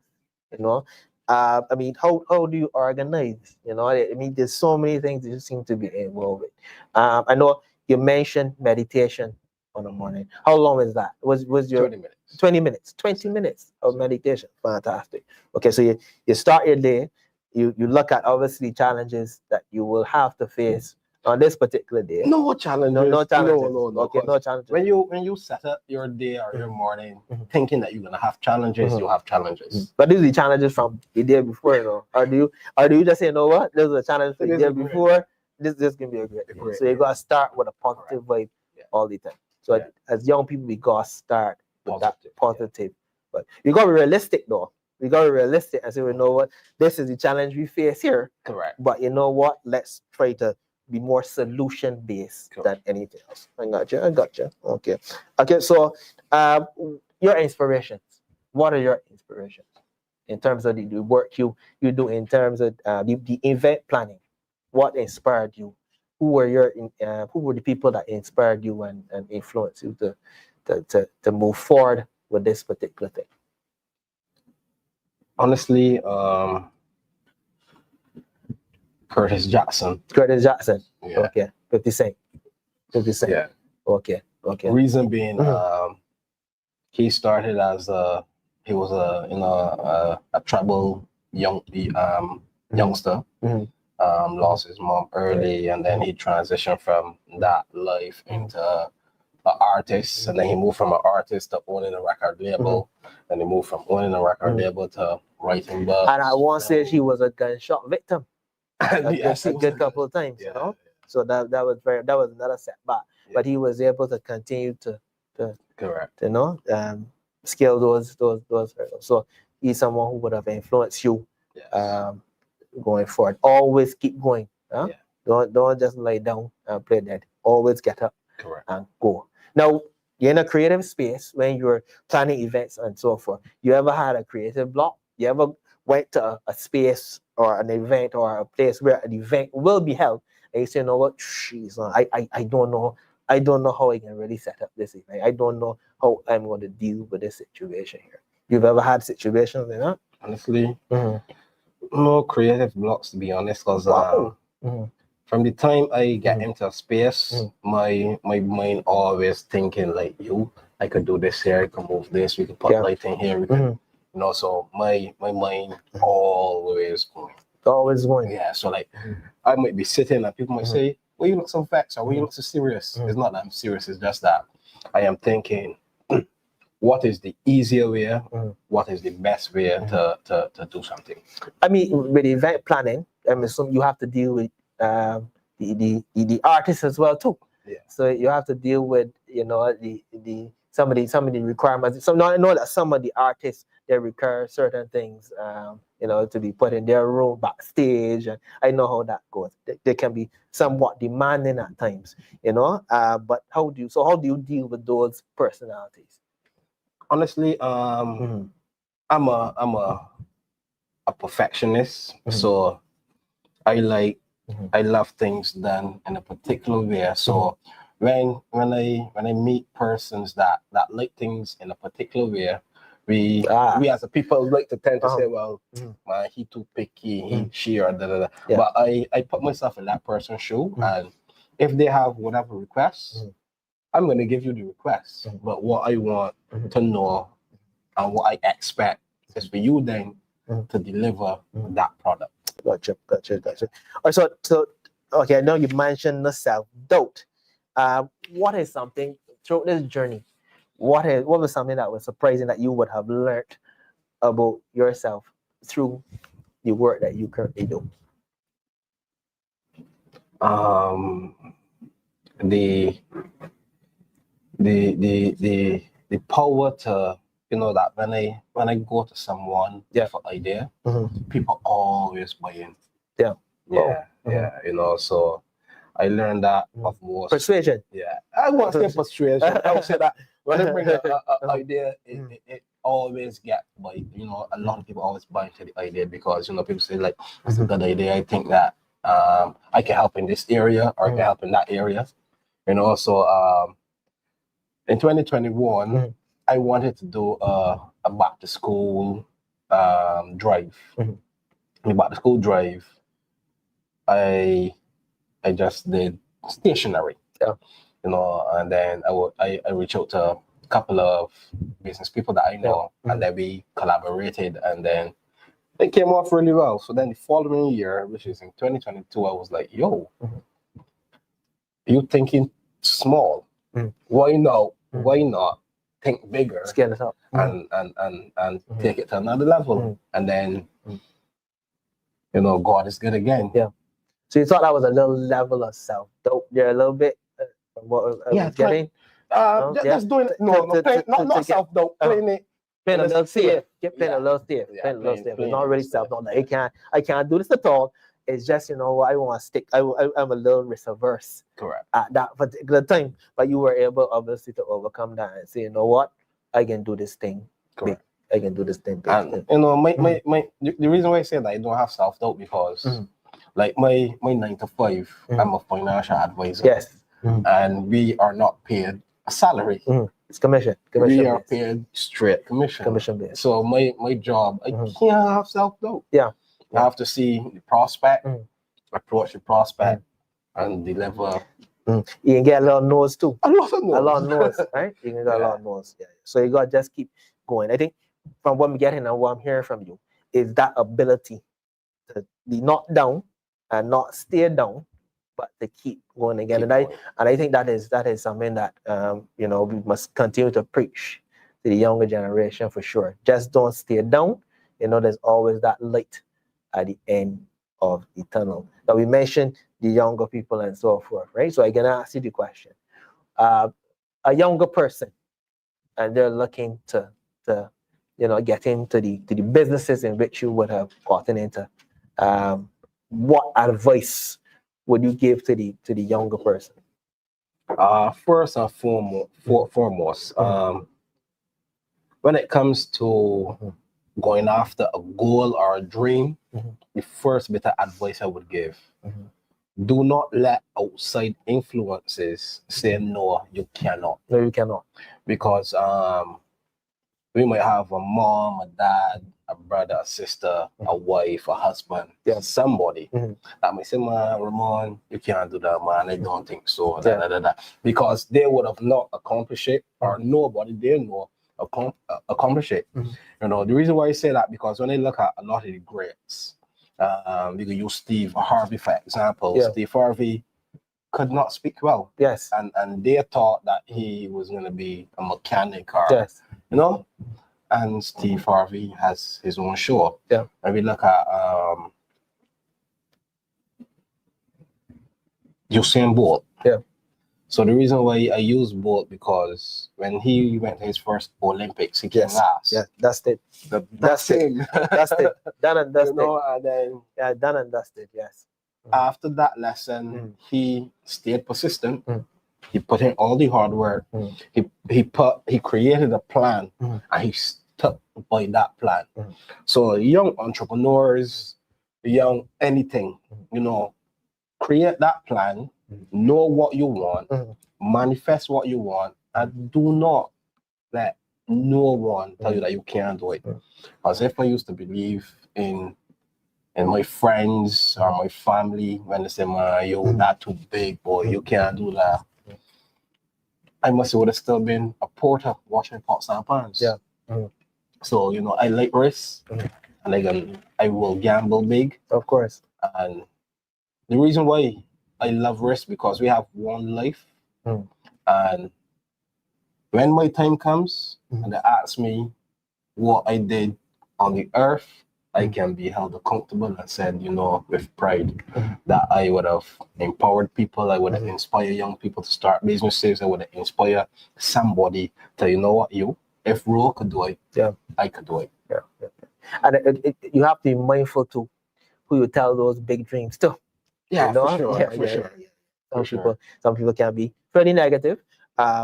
You know, I mean, how do you organize? You know, I mean, there's so many things you seem to be involved with. I know you mentioned meditation on the morning. How long is that? Was your 20 minutes? 20 minutes. 20 minutes of meditation. Fantastic. Okay, so you start your day. You look at obviously challenges that you will have to face on this particular day. No challenges. No challenges. No. Okay, no challenges. When you set up your day or your morning thinking that you're gonna have challenges, you have challenges. But these are the challenges from the day before, you know. Or do you just say, you know what? There's a challenge for the day before. this can be a great thing. Great, So you gotta start with a positive vibe Yeah. all the time. So Yeah. as young people, we gotta start with that Positive, positive. But you gotta be realistic though. We gotta be realistic and say, you know what, this is the challenge we face here. Correct. But you know what? Let's try to be more solution based Cool. than anything else. I got you. Okay. So your inspirations. What are your inspirations in terms of the work you do in terms of the event planning? What inspired you? Who were the people that inspired you and influenced you to move forward with this particular thing? Honestly, Curtis Jackson. Curtis Jackson. Yeah. Okay. 50 Cent. 50 Cent. Yeah. Okay. Reason being, Mhm. he started as he was a troubled youngster. Mhm. Lost his mom early, and then he transitioned from that life into an artist, and then he moved from an artist to owning a record label, and he moved from owning a record label to writing books. And I won't say he was a gunshot victim Yes, a good couple of times, you know. So that was another setback. Yeah. But he was able to continue to Correct. you know scale those hurdles. So he's someone who would have influenced you Yes. going forward. Always keep going. Huh? Yeah. Don't just lay down and play dead. Always get up Correct. and go. Now, you're in a creative space when you're planning events and so forth. You ever had a creative block? You ever went to a space or an event or a place where an event will be held and you say, you know what, jeez, I don't know. I don't know how I can really set up this event. I don't know how I'm going to deal with this situation here. You've ever had situations like that? Honestly, no creative blocks, to be honest, because Wow. from the time I get into a space, my mind always thinking like, I could do this here, I could move this, we could put lighting here, we could, so my mind always going. Always going. Yeah, so like I might be sitting and people might say, well, you look so vexed or well, you look so serious. It's not that I'm serious, it's just that I am thinking, what is the easier way? What is the best way to do something? I mean, with event planning, I'm assuming you have to deal with the artists as well too. Yeah. So you have to deal with some of the requirements. So I know that some of the artists they require certain things, to be put in their room backstage, and I know how that goes. They can be somewhat demanding at times, But how do you deal with those personalities? Honestly, I'm a perfectionist, so I love things done in a particular way. So when I meet persons that like things in a particular way, we as a people like to tend to say, well, man, he too picky, she or da da da. Yeah. But I put myself in that person's shoe, and if they have whatever requests, I'm gonna give you the request. But what I want to know and what I expect is for you then to deliver that product. Gotcha. All right, so okay, I know you mentioned the self-doubt. What is something throughout this journey? What was something that was surprising that you would have learned about yourself through the work that you currently do? The power to that when I go to someone for idea, people always buy in. So I learned that of most persuasion. Yeah, I won't say persuasion. I would say that when I bring an idea, it always get by. A lot of people always buy into the idea because people say like, "It's a good idea. I think that I can help in this area or I can help in that area." So in 2021, I wanted to do a back to school drive. The back to school drive, I just did stationery. And then I reached out to a couple of business people that I know, and then we collaborated, and then it came off really well. So then the following year, which is in 2022, I was like, yo, you thinking small. Why not think bigger, Scale it up, and take it to another level? And then God is good again. So you thought that was a little level of self-doubt there a little bit? From what I was getting? Just doing it. No, not self-doubt. Playing it. Playing a little safe. Playing a little safe. Yeah, Playing a little safe. It's playing not really self-doubt. Like, I can't do this at all. It's just, you know, I want to stick. I'm a little risk averse Correct. at that particular time. But you were able, obviously, to overcome that and say, you know what? I can do this thing. Correct. I can do this thing. And you know, the reason why I say that I don't have self-doubt because like my 9 to 5, I'm a financial advisor. Yes. And we are not paid a salary. It's commission. We are paid straight commission. Commission based. So my job, I can't have self-doubt. Yeah. I have to see the prospect, approach the prospect, and deliver. You can get a little nose too. A lot of no's. A lot of nose, right? You can get a lot of nose. Yeah. So you got to just keep going. I think from what I'm getting and what I'm hearing from you is that ability to be knocked down and not stay down, but to keep going again. And I think that is something that you know, we must continue to preach to the younger generation for sure. Just don't stay down. You know, there's always that light at the end of the tunnel. Now we mentioned the younger people and so forth, right? So I'm gonna ask you the question: a younger person, and they're looking to you know, get into the businesses in which you would have gotten into. What advice would you give to the younger person? First and foremost, when it comes to going after a goal or a dream, the first bit of advice I would give: do not let outside influences say no, you cannot. No, you cannot. Because we might have a mom, a dad, a brother, a sister, a wife, a husband, somebody that might say, man, Ramon, you can't do that, man. I don't think so. Because they would have not accomplished it, or nobody they know accomplish it. You know, the reason why I say that, because when I look at a lot of the greats, you can use Steve Harvey, for example. Steve Harvey could not speak well. Yes. And they thought that he was going to be a mechanic or, you know, and Steve Harvey has his own show. Yeah. And we look at Usain Bolt. Yeah. So the reason why I use Bolt, because when he went to his first Olympics, he came last. Yeah, that's it. That's it. That's it. Done and dusted. You know, and then done and dusted. Yes. After that lesson, he stayed persistent. He put in all the hard work. He created a plan, and he stuck by that plan. So young entrepreneurs, young anything, you know, create that plan, know what you want, manifest what you want, and do not let no one tell you that you can't do it. As if I used to believe in my friends or my family when they say, man, you're not too big, boy, you can't do that. I must have would have still been a porter washing pots and pans. Yeah. So, you know, I like risk, and I will gamble big. Of course. And the reason why I love risk, because we have one life. And when my time comes and they ask me what I did on the earth, I can be held accountable and said, you know, with pride, that I would have empowered people. I would have inspired young people to start businesses. I would have inspired somebody to, you know what, if Ro could do it, I could do it. Yeah. And you have to be mindful to who you tell those big dreams to. Yeah, you know? for sure. Some people can be fairly negative.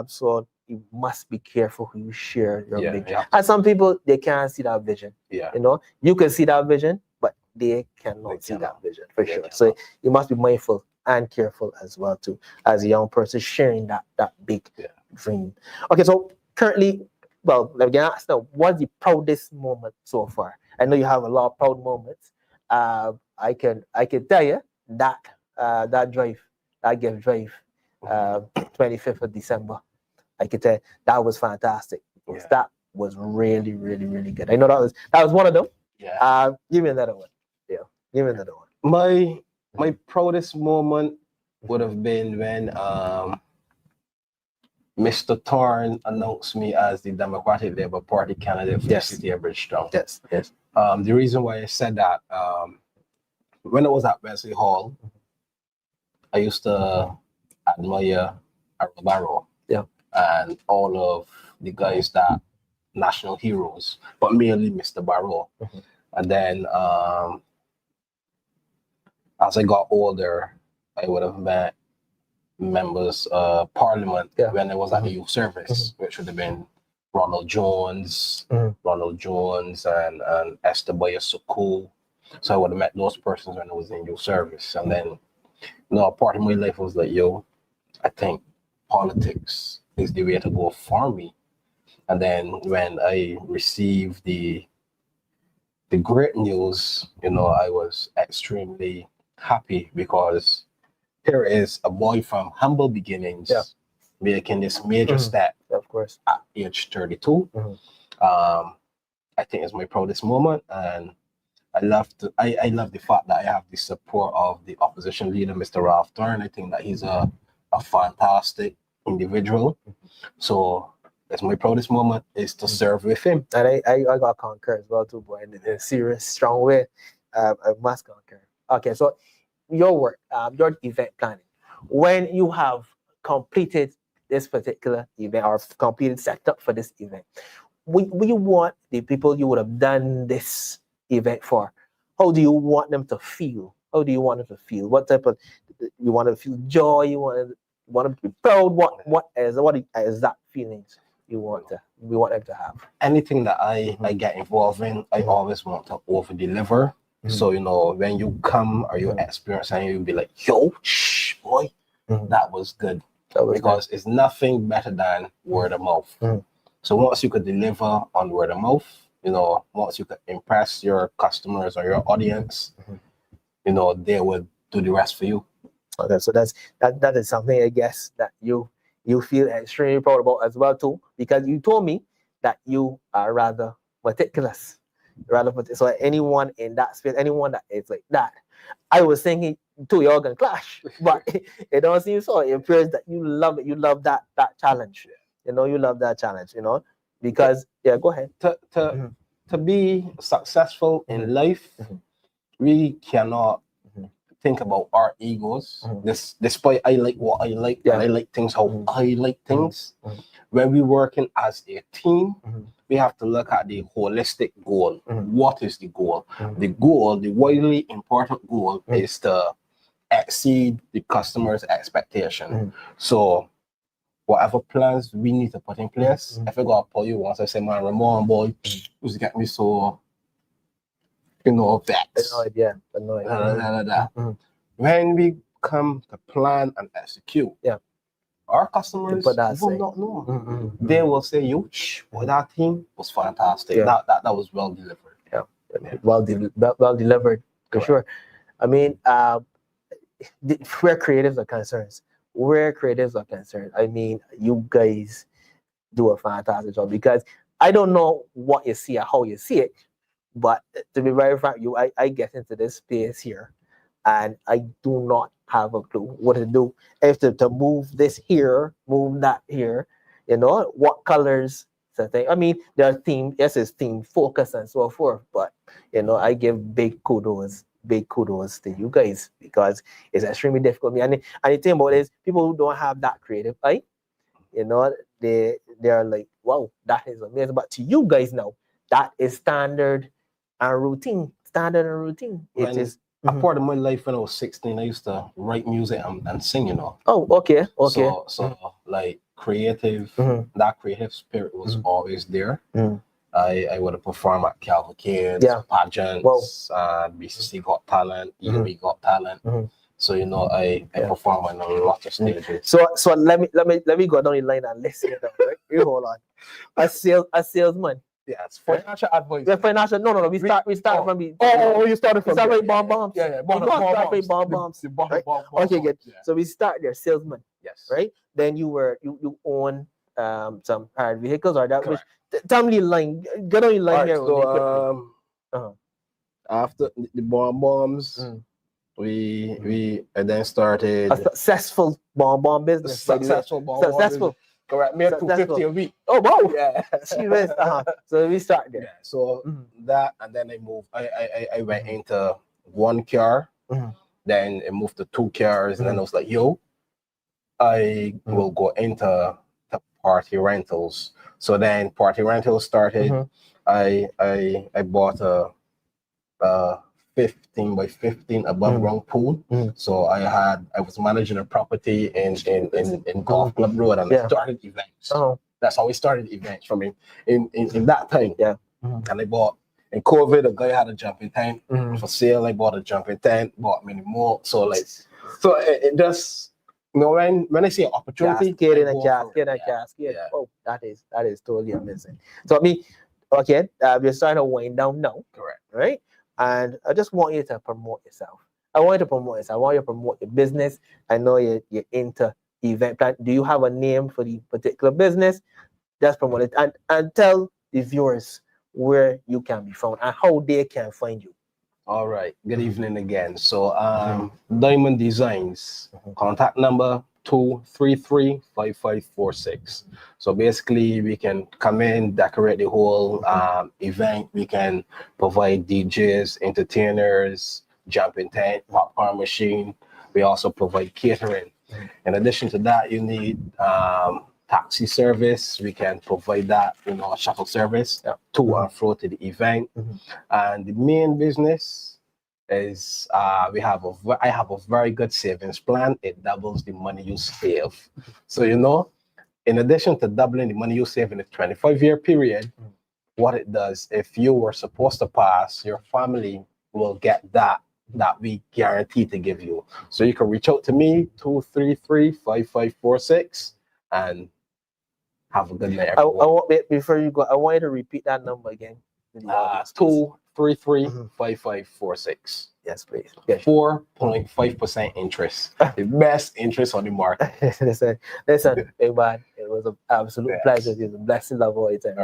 So you must be careful who you share your big dream. And some people, they can't see that vision. Yeah. You know, you can see that vision, but they cannot see that vision for sure. So you must be mindful and careful as well too, as a young person sharing that big dream. Okay, so currently, well, let me ask now, what's the proudest moment so far? I know you have a lot of proud moments. I can tell you that that gift drive, 25th of December. I could tell you, that was fantastic. That was really, really, really good. I know that was one of them. Yeah. Give me another one. Yeah. Give me another one. My proudest moment would have been when Mr. Thorne announced me as the Democratic Labour Party candidate for the city of Bridgetown. Yes. The reason why I said that, when I was at Wesley Hall, I used to admire Barbados. Yeah. And all of the guys that national heroes, but mainly Mr. Barrow. And then as I got older, I would have met members of parliament when I was at the youth service, which would have been Ronald Jones, and Esther Boyer-Suku. So I would have met those persons when I was in youth service. And then, a part of my life was like, I think politics is the way to go for me. And then when I received the great news, I was extremely happy, because here is a boy from humble beginnings making this major step, of course, at age 32. I think it's my proudest moment, and I love the fact that I have the support of the opposition leader, Mr. Ralph Thorne. I think that he's a fantastic individual. So it's my proudest moment is to serve with him. And I got concur as well too, boy, in a serious, strong way. I must concur. Okay, so your work, your event planning, when you have completed this particular event or completed setup for this event, we want the people you would have done this event for, how do you want them to feel? How do you want them to feel? What type of, you want to feel joy? You want them to be proud? What is that feelings we want them to have? Anything that I get involved in, I always want to over deliver. So when you come or you experience and you'll be like, yo, boy, that was good. Because it's nothing better than word of mouth. So once you could deliver on word of mouth, once you could impress your customers or your audience, they will do the rest for you. Okay, so that is something, I guess, that you feel extremely proud about as well too, because you told me that you are rather meticulous. So anyone in that space, anyone that is like that, I was thinking too, you're gonna clash, but it don't seem so. It appears that you love it. You love that challenge. You love that challenge. Because go ahead. To be successful in life, we cannot think about our egos. Despite I like what I like, and I like things how I like things. When we working as a team, we have to look at the holistic goal. What is the goal? The goal, the widely important goal, is to exceed the customer's expectation. So whatever plans we need to put in place, if I go up for you once, I say, man, Ramon, boy, you get me so, vexed. Annoyed. When we come to plan and execute, our customers will not know. They will say, yo, boy, that team was fantastic. That was well delivered. Well delivered, for sure. I mean, where creatives are concerned, I mean, you guys do a fantastic job, because I don't know what you see or how you see it, but to be very frank, I get into this space here and I do not have a clue what to do. If to move this here, move that here, what colors. I mean, there are it's theme focus and so forth, but I give big kudos to you guys, because it's extremely difficult. And the thing about it is, people who don't have that creative eye, they are like, wow, that is amazing. But to you guys now, that is standard and routine. It is. A part of my life when I was 16, I used to write music and sing, Oh, okay. So like creative, that creative spirit was always there. I would have performed at Calvin Kids, pageants, BCC Got Talent, EOE Got Talent. So I perform on a lot of stages. So let me go down the line and listen to that, right? You hold on. A salesman. Yes, financial advice. Yeah, financial. No. We start from the. You started from. We start with bomb bombs. Yeah, bomb bombs. Right? Okay, good. Yeah. So we start there, salesman. Yes. Right. Then you own some hired vehicles, or that. Which, tell me the line. Get on the line here. So after the bomb bombs, we then started a successful bomb business. Successful. Correct. Made 250 a week. Oh wow! Yeah. So we start there. Yeah. So that, and then I moved. I went into one car. Then it moved to 2 cars, and then I was like, yo, I will go into the party rentals. So then party rentals started. I bought a 15 by 15 above ground pool. So I was managing a property in Golf Club Road, and I started events. That's how we started events from in that time. And I bought, in COVID, a guy had a jumping tent for sale. I bought a jumping tent, bought many more. So it just, you know, when I see an opportunity, Oh, that is totally amazing. So we're starting to wind down now. Correct. Right? And I just want you to promote yourself. I want you to promote yourself. I want you to promote your business. I know you're into event plan. Do you have a name for the particular business? Just promote it and tell the viewers where you can be found and how they can find you. All right. Good evening again. So Diamond Designs, contact number 233-5546. So basically we can come in, decorate the whole event. We can provide DJs, entertainers, jumping tent, popcorn machine. We also provide catering. In addition to that, you need taxi service. We can provide that, you know, a shuttle service to and fro to the event. And the main business is I have a very good savings plan. It doubles the money you save. So, you know, in addition to doubling the money you save in a 25-year period, what it does, if you were supposed to pass, your family will get that we guarantee to give you. So you can reach out to me, 233-5546, and have a good night, everyone. Before you go, I want you to repeat that number again. 233-5546. Yes, please. 4.5% interest. The best interest on the market. listen, big man. It was an absolute pleasure. It was a blessing of all time.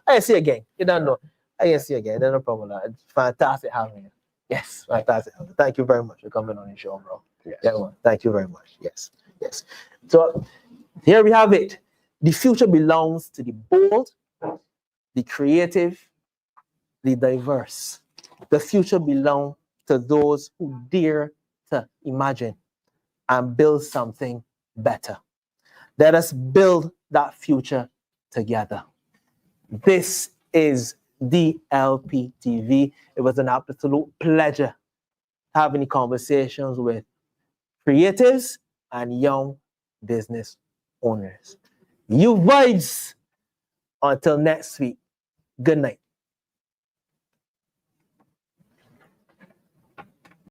I see you again. You don't know. I can see you again. There's no problem. It's fantastic having you. Yes, fantastic. Thank you very much for coming on the show, bro. Yes. Everyone, thank you very much. Yes. So here we have it. The future belongs to the bold, the creative, the diverse. The future belongs to those who dare to imagine and build something better. Let us build that future together. This is DLP TV. It was an absolute pleasure having conversations with creatives and young business owners. You vibes. Until next week, good night.